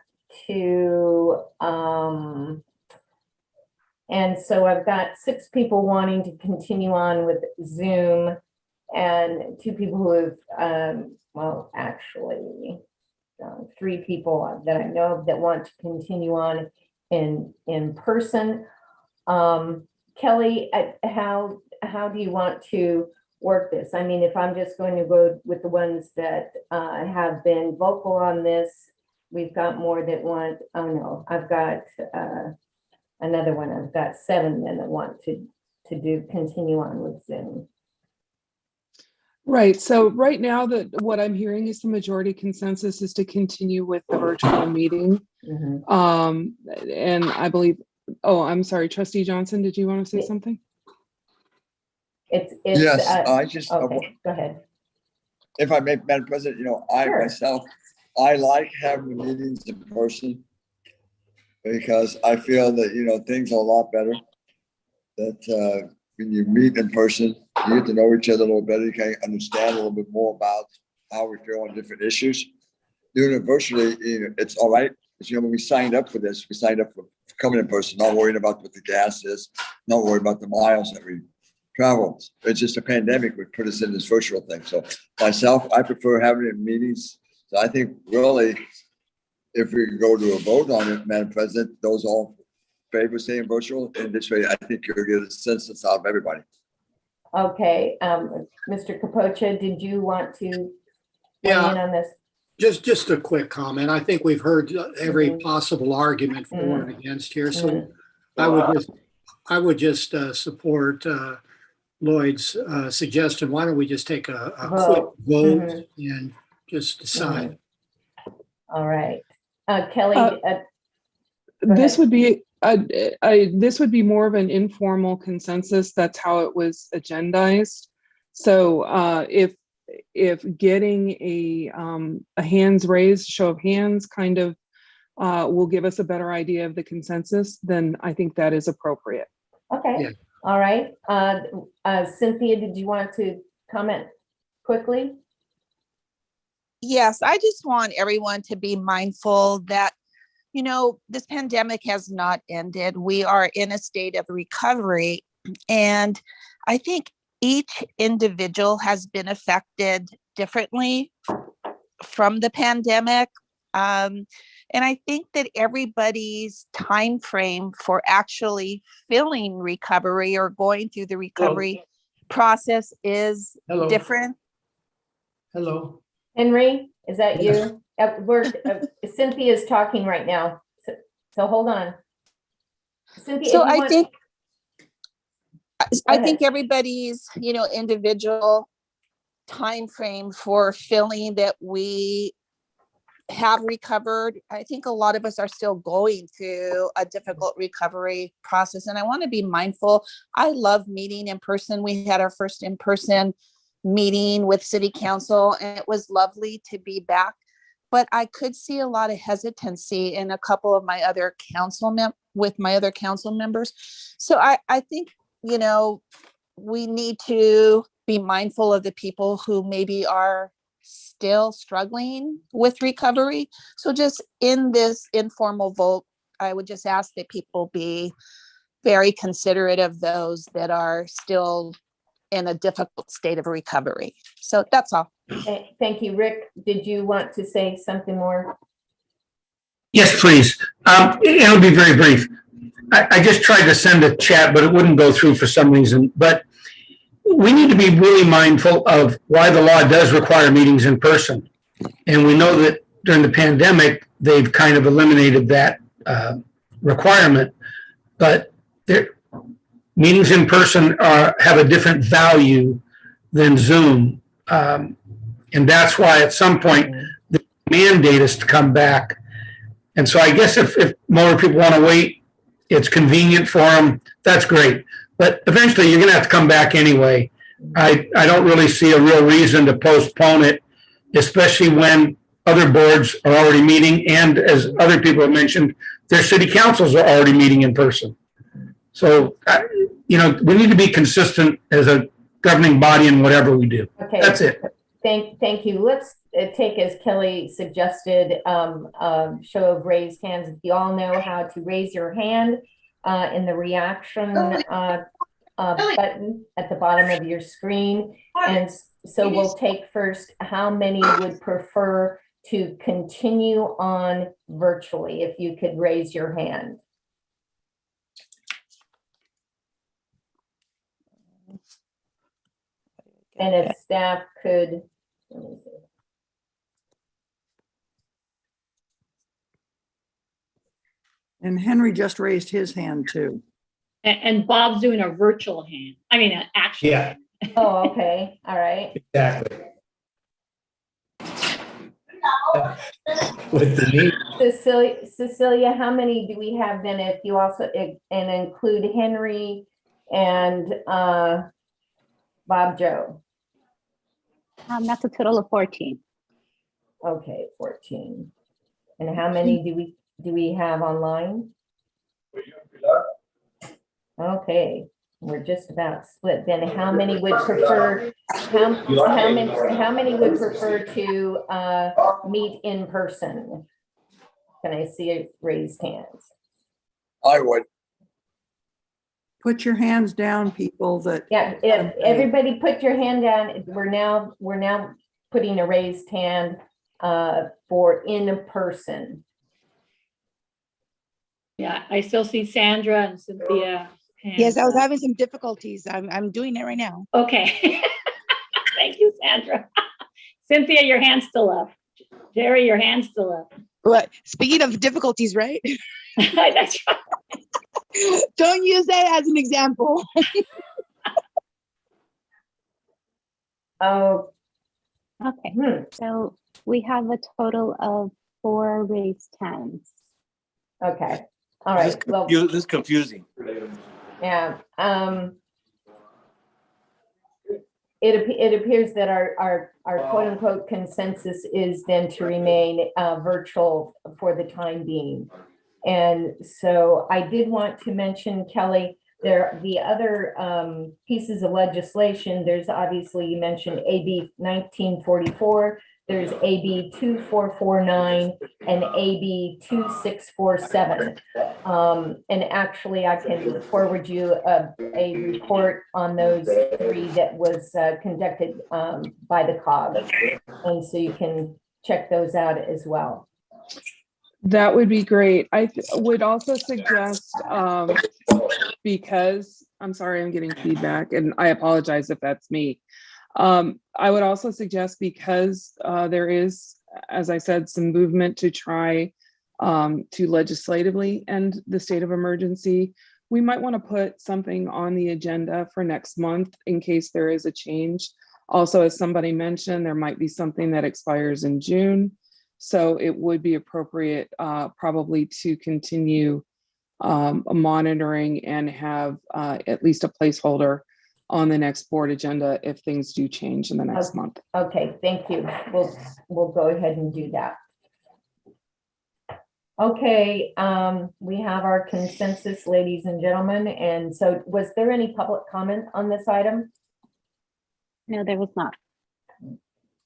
too. And so I've got 6 people wanting to continue on with Zoom, and 2 people who have, well, actually, 3 people that I know of that want to continue on in person. Kelly, how do you want to work this. I mean, if I'm just going to go with the ones that have been vocal on this, we've got more that want, oh no, I've got another one. I've got 7 then that want to continue on with Zoom. Right. So right now, what I'm hearing is the majority consensus is to continue with the virtual meeting. And I believe, oh, I'm sorry, Trustee Johnson, did you want to say something? It's Yes, I just, okay, go ahead. if I may, Madam President, I Sure. myself, I like having the meetings in person because I feel that, things are a lot better. That when you meet in person, you get to know each other a little better. You can understand a little bit more about how we feel on different issues. Doing it virtually, it's all right. Because, when we signed up for this, we signed up for coming in person, not worrying about what the gas is, not worried about the miles that we travel. It's just a pandemic would put us in this virtual thing. So myself, I prefer having it in meetings. So I think really, if we could go to a vote on it, Madam President, those all favor staying virtual. And this way, I think you'll get a census out of everybody. Okay, Mr. Capocha, did you want to weigh in on this? Just a quick comment. I think we've heard every possible argument for and against here. So I would just support Lloyd's suggestion. Why don't we just take a quick vote and just decide? All right, Kelly. This would be this would be more of an informal consensus. That's how it was agendized. So if getting a hands raised, show of hands kind of will give us a better idea of the consensus, then I think that is appropriate. Okay. Yeah. All right. Cynthia, did you want to comment quickly? Yes, I just want everyone to be mindful that, this pandemic has not ended. We are in a state of recovery. And I think each individual has been affected differently from the pandemic. And I think that everybody's time frame for actually feeling recovery or going through the recovery process is different. Hello. Henry, is that Yes. you? Cynthia's talking right now. So hold on. Cynthia, So I think everybody's, individual time frame for feeling that we have recovered. I think a lot of us are still going through a difficult recovery process. And I want to be mindful. I love meeting in person. We had our first in-person meeting with City Council, and it was lovely to be back. But I could see a lot of hesitancy in a couple of my other council members. So I think, we need to be mindful of the people who maybe are still struggling with recovery. So just in this informal vote, I would just ask that people be very considerate of those that are still in a difficult state of recovery. So that's all. Thank you. Rick, did you want to say something more? Yes, please. It'll be very brief. I just tried to send a chat, but it wouldn't go through for some reason. But we need to be really mindful of why the law does require meetings in person. And we know that during the pandemic, they've kind of eliminated that requirement. But meetings in person have a different value than Zoom. And that's why at some point, the mandate is to come back. And so I guess if more people want to wait, it's convenient for them, that's great. But eventually you're going to have to come back anyway. I don't really see a real reason to postpone it, especially when other boards are already meeting. And as other people have mentioned, their city councils are already meeting in person. So, we need to be consistent as a governing body in whatever we do. Okay. That's it. Thank you. Let's take, as Kelly suggested, show of raised hands. If you all know how to raise your hand in the reaction button at the bottom of your screen. And so we'll take first how many would prefer to continue on virtually, if you could raise your hand. And if staff could, let me see. And Henry just raised his hand too. And Bob's doing a virtual hand. I mean, an actual. Yeah, Oh, okay, all right. exactly. With the need. Cecilia, how many do we have then if you also, and include Henry and Bob Joe? That's a total of 14. Okay, 14. And how many do we have online? Okay, we're just about split. Then how many would prefer, how many would prefer to meet in person? Can I see raised hands? I would. Put your hands down, people that. Yeah, if everybody put your hand down, we're now putting a raised hand for in person. Yeah, I still see Sandra and Cynthia. Yes, I was having some difficulties. I'm doing it right now. Okay. Thank you, Sandra. Cynthia, your hand's still up. Jerry, your hand's still up. But speaking of difficulties, right? That's right. Don't use that as an example. Oh. Okay, so we have a total of 4 raised hands. Okay, all right. Well, This is confusing. yeah. It appears that our quote unquote consensus is then to remain virtual for the time being. And so I did want to mention, Kelly, the other pieces of legislation, there's obviously, you mentioned AB 1944, there's AB 2449 and AB 2647. And actually I can forward you a report on those 3 that was conducted by the COG. And so you can check those out as well. That would be great. I would also suggest, because I'm sorry, I'm getting feedback and I apologize if that's me. I would also suggest, because there is, as I said, some movement to try to legislatively end the state of emergency, we might want to put something on the agenda for next month in case there is a change. Also, as somebody mentioned, there might be something that expires in June. So it would be appropriate probably to continue monitoring and have at least a placeholder on the next board agenda if things do change in the next month. Okay, thank you. We'll go ahead and do that. Okay, we have our consensus, ladies and gentlemen. And so was there any public comment on this item? No, there was not.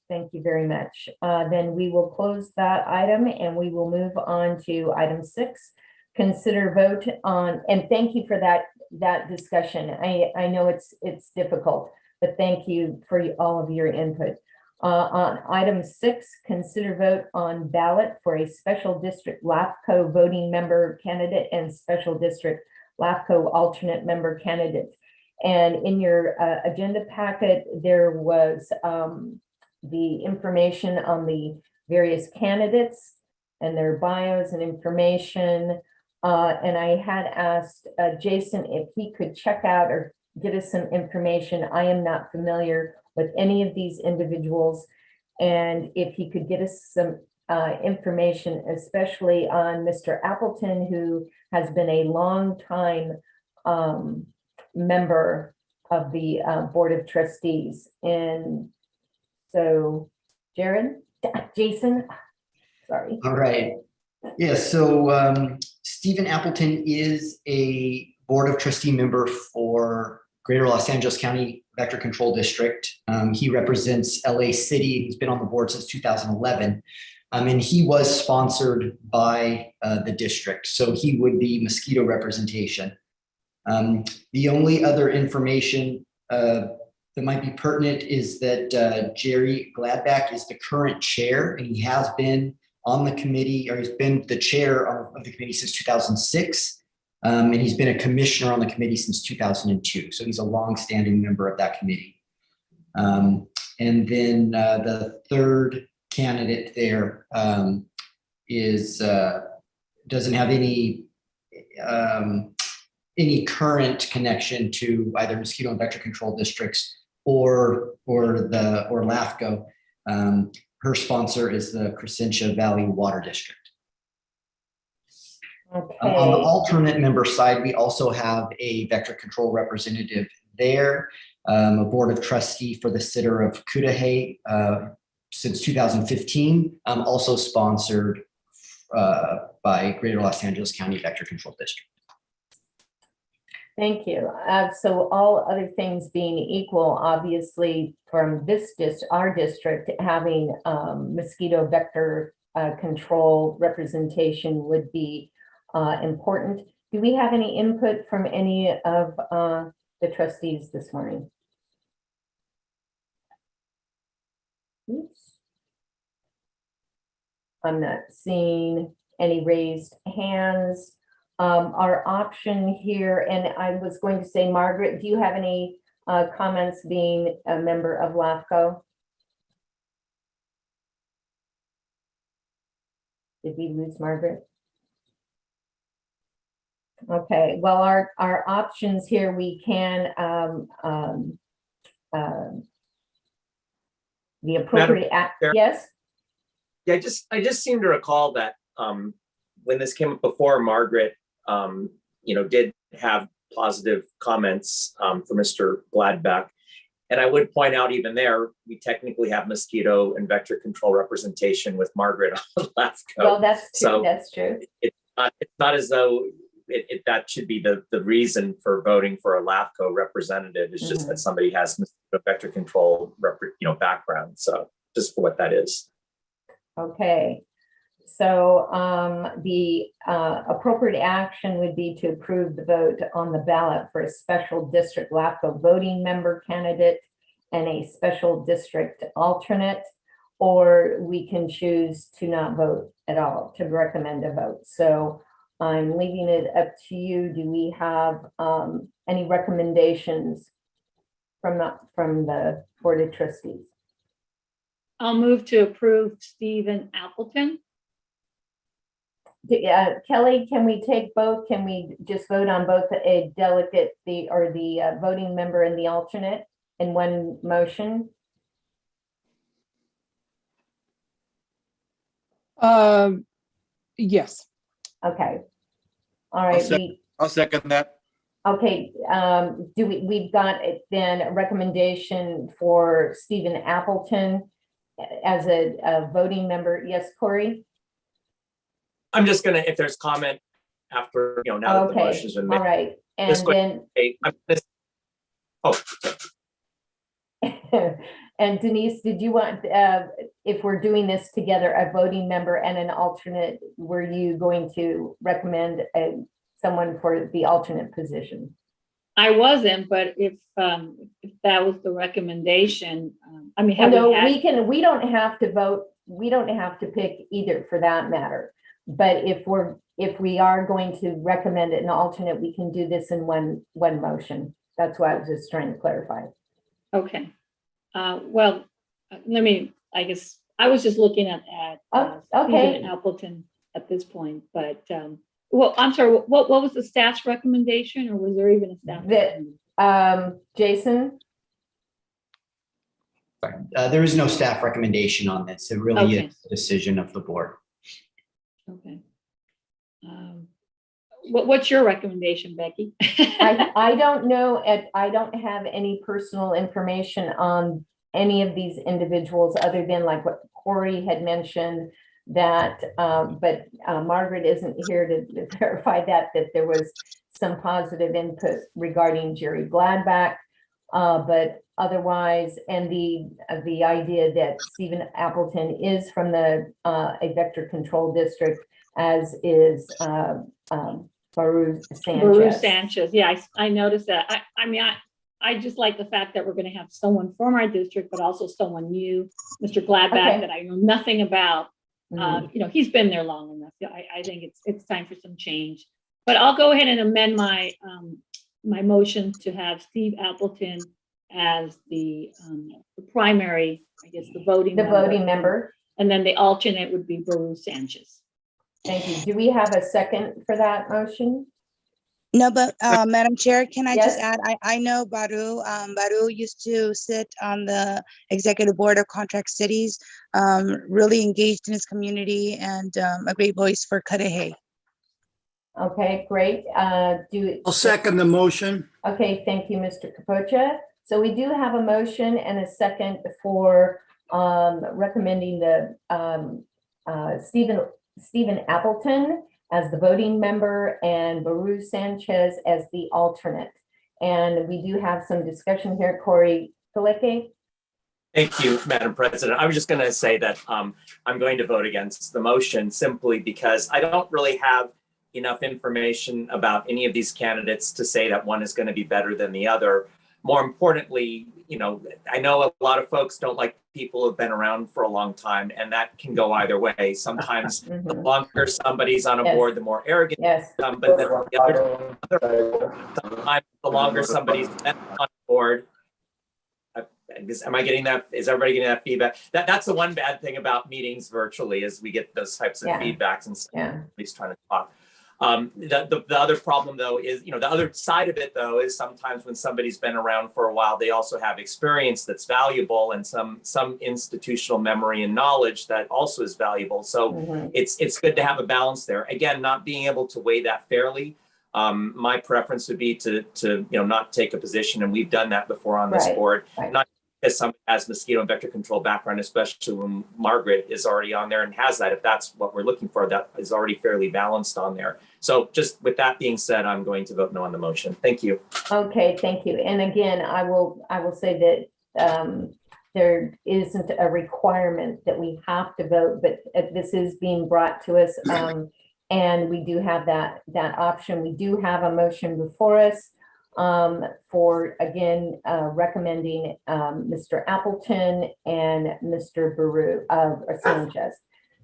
Thank you very much. Then we will close that item and we will move on to item 6. Consider vote on, and thank you for that discussion. I know it's difficult, but thank you for all of your input. On item 6, consider vote on ballot for a special district LAFCO voting member candidate and special district LAFCO alternate member candidates. And in your agenda packet, there was the information on the various candidates and their bios and information. And I had asked Jason if he could check out or get us some information. I am not familiar with any of these individuals. And if he could get us some information, especially on Mr. Appleton, who has been a long time member of the Board of Trustees. And so, Jason, sorry. All right. Yeah, so Stephen Appleton is a Board of Trustee member for Greater Los Angeles County Vector Control District. He represents LA City. He's been on the board since 2011. And he was sponsored by the district. So he would be Mosquito representation. The only other information that might be pertinent is that Jerry Gladback is the current chair, and he has been on the committee, or he's been the chair of the committee since 2006. And he's been a commissioner on the committee since 2002. So he's a longstanding member of that committee. And then the third candidate there doesn't have any current connection to either mosquito and vector control districts or LAFCO. Her sponsor is the Crescentia Valley Water District. Okay. On the alternate member side, we also have a vector control representative there, a board of trustee for the Sitter of Cudahy since 2015, also sponsored by Greater Los Angeles County Vector Control District. Thank you. So all other things being equal, obviously from our district, having mosquito vector control representation would be important. Do we have any input from any of the trustees this morning? Oops. I'm not seeing any raised hands. Our option here, and I was going to say, Margaret, do you have any comments being a member of LAFCO? Did we lose Margaret? Okay, well, our options here, we can the appropriate act. Yes. Yeah, I just seem to recall that when this came up before, Margaret, did have positive comments for Mr. Gladbeck. And I would point out even there, we technically have mosquito and vector control representation with Margaret on LAFCO. Well, that's true. So that's true. It's not as though that should be the reason for voting for a LAFCO representative. It's just that somebody has mosquito vector control background. So just for what that is. Okay. So the appropriate action would be to approve the vote on the ballot for a special district LAFCO voting member candidate and a special district alternate, or we can choose to not vote at all, to recommend a vote. So I'm leaving it up to you. Do we have any recommendations from the Board of Trustees? I'll move to approve Stephen Appleton. Kelly, can we take both? Can we just vote on both a delegate, the voting member and the alternate in one motion? Yes. Okay. All right. I'll second that. Okay. We've got then a recommendation for Stephen Appleton as a voting member. Yes, Corey? I'm just gonna, if there's comment after, now that the motion's been made. All right, and then. And Denise, did you want, if we're doing this together, a voting member and an alternate, were you going to recommend someone for the alternate position? I wasn't, but if that was the recommendation, we don't have to vote. We don't have to pick either for that matter. But if we are going to recommend an alternate, we can do this in one motion. That's why I was just trying to clarify. Okay. Well, I guess I was just looking at Stephen Appleton at this point, but well, I'm sorry, what was the staff's recommendation, or was there even a staff recommendation? Jason? There is no staff recommendation on this. It really is a decision of the board. Okay. What's your recommendation, Becky? I don't know. I don't have any personal information on any of these individuals other than like what Corey had mentioned that, but Margaret isn't here to verify that there was some positive input regarding Jerry Gladback, but otherwise, and the idea that Stephen Appleton is from the a vector control district, as is Baru Sanchez. Yeah, I noticed that. I just like the fact that we're going to have someone from our district, but also someone new, Mr. Gladback, that I know nothing about. He's been there long enough. I think it's time for some change. But I'll go ahead and amend my my motion to have Steve Appleton as the primary, I guess, the voting member. And then the alternate would be Baru Sanchez. Thank you. Do we have a second for that motion? No, but Madam Chair, can I just Yes. add, I know Baru, Baru used to sit on the executive board of Contract Cities, really engaged in his community and a great voice for Cudahy. Okay, great. I'll second the motion. Okay, thank you, Mr. Capocha. So we do have a motion and a second for recommending the Stephen Appleton as the voting member and Baru Sanchez as the alternate. And we do have some discussion here. Corey Kaleke. Thank you, Madam President. I was just going to say that I'm going to vote against the motion simply because I don't really have enough information about any of these candidates to say that one is going to be better than the other. More importantly, you know, I know a lot of folks don't like people who've been around for a long time, and that can go either way. Sometimes the longer somebody's on a board, the more arrogant some, but then sometimes the longer somebody's been on a board. Am I getting that? Is everybody getting that feedback? That's the one bad thing about meetings virtually is we get those types of feedbacks and somebody's trying to talk. The other problem though is, you know, the other side of it though is sometimes when somebody's been around for a while, they also have experience that's valuable and some institutional memory and knowledge that also is valuable. So it's good to have a balance there. Again, not being able to weigh that fairly. My preference would be to you know, not take a position, and we've done that before on this board. Not as somebody has mosquito and vector control background, especially when Margaret is already on there and has that. If that's what we're looking for, that is already fairly balanced on there. So just with that being said, I'm going to vote no on the motion. Thank you. Okay, thank you. And again, I will say that there isn't a requirement that we have to vote, but this is being brought to us. And we do have that option. We do have a motion before us for, again, recommending Mr. Appleton and Mr. Baru Sanchez.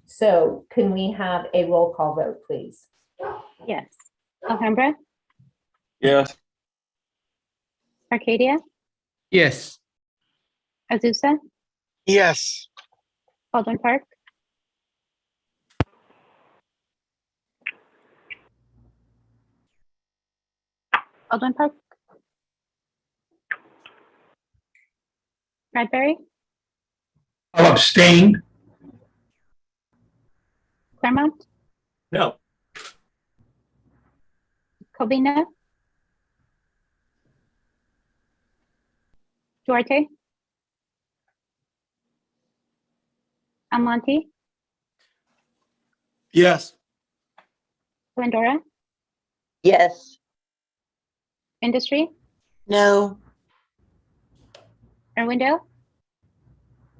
So can we have a roll call vote, please? Yes. Alhambra, Yes. Arcadia, Yes. Azusa, Yes. Baldwin Park, Baldwin Park, Bradbury, I'll abstain. Claremont, No. Covina, Duarte, Almonte, Yes. Glendora, Yes. Industry, No. Irwindale,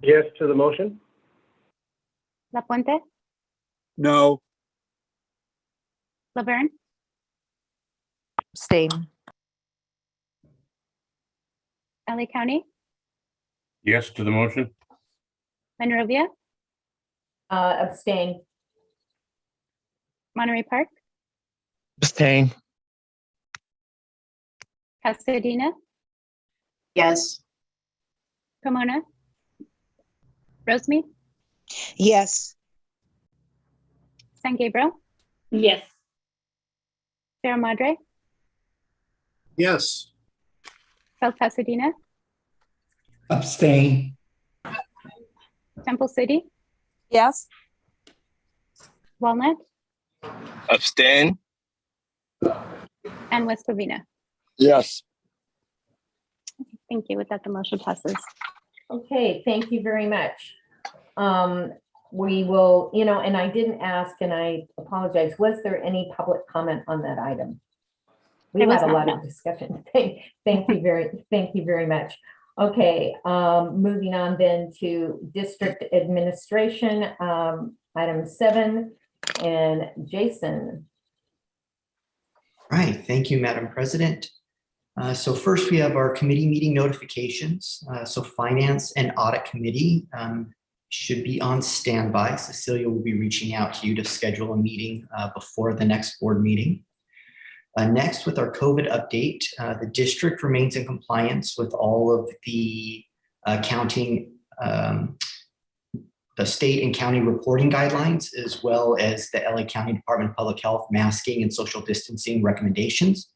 Yes to the motion? La Puente, No. Laverne, Abstain. LA County, Yes to the motion? Monrovia, Abstain. Monterey Park, Abstain. Pasadena, Yes. Pomona, Rosemead, Yes. San Gabriel, Yes. Sierra Madre, Yes. South Pasadena, Abstain. Temple City, Yes. Walnut, Abstain? and West Covina. Yes. Thank you. With that, the motion passes. Okay, thank you very much. We will, you know, and I didn't ask, and I apologize, was there any public comment on that item? We There had was a not, lot of discussion. Thank you very much. Okay, moving on then to district administration, item 7, and Jason. Right, thank you, Madam President. So first we have our committee meeting notifications. So Finance and Audit Committee should be on standby. Cecilia will be reaching out to you to schedule a meeting before the next board meeting. Next, with our COVID update, the district remains in compliance with all of the the state and county reporting guidelines, as well as the LA County Department of Public Health masking and social distancing recommendations.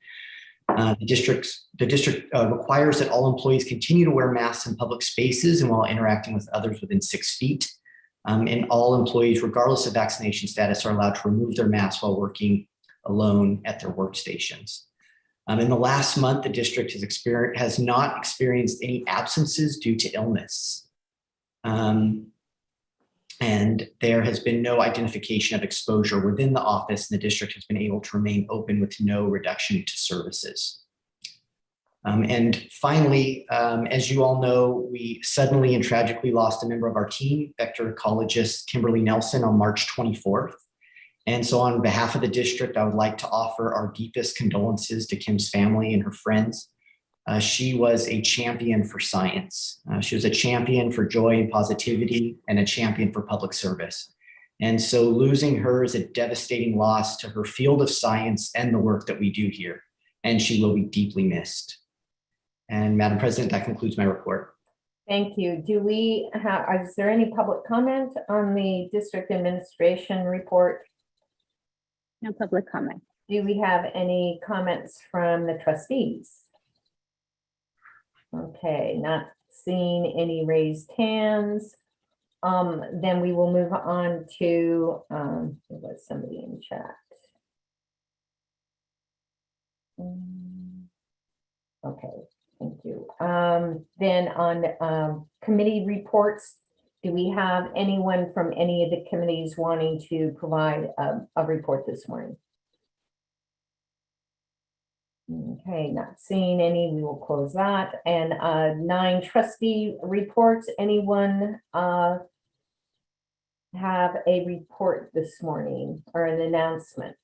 The district requires that all employees continue to wear masks in public spaces and while interacting with others within 6 feet. And all employees, regardless of vaccination status, are allowed to remove their masks while working alone at their workstations. In the last month, the district has not experienced any absences due to illness. And there has been no identification of exposure within the office, and the district has been able to remain open with no reduction to services. And finally, as you all know, we suddenly and tragically lost a member of our team, vector-ecologist Kimberly Nelson, on March 24th. And so on behalf of the district, I would like to offer our deepest condolences to Kim's family and her friends. She was a champion for science. She was a champion for joy and positivity and a champion for public service. And so losing her is a devastating loss to her field of science and the work that we do here. And she will be deeply missed. And Madam President, that concludes my report. Thank you. Is there any public comment on the district administration report? No public comment. Do we have any comments from the trustees? Okay, not seeing any raised hands. Then we will move on to, there was somebody in chat. Okay, thank you. Then on committee reports, do we have anyone from any of the committees wanting to provide a report this morning? Okay, not seeing any, we will close that. And 9 trustee reports. Anyone have a report this morning or an announcement?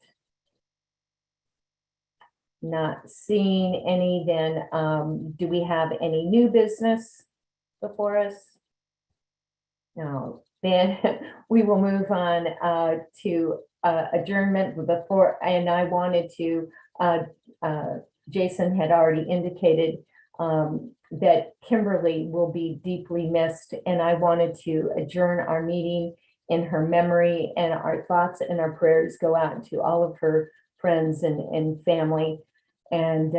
Not seeing any, then do we have any new business before us? No, then we will move on to adjournment before, and I wanted to, Jason had already indicated that Kimberly will be deeply missed, and I wanted to adjourn our meeting in her memory, and our thoughts and our prayers go out to all of her friends and family, and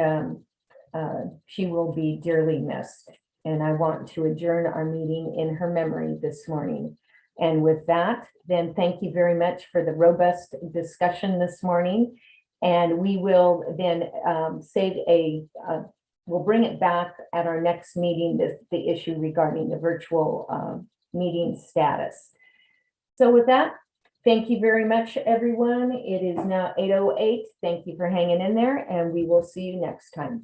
she will be dearly missed. And I want to adjourn our meeting in her memory this morning. And with that, then thank you very much for the robust discussion this morning. And we will then we'll bring it back at our next meeting, the issue regarding the virtual meeting status. So with that, thank you very much, everyone. It is now 8:08. Thank you for hanging in there, and we will see you next time.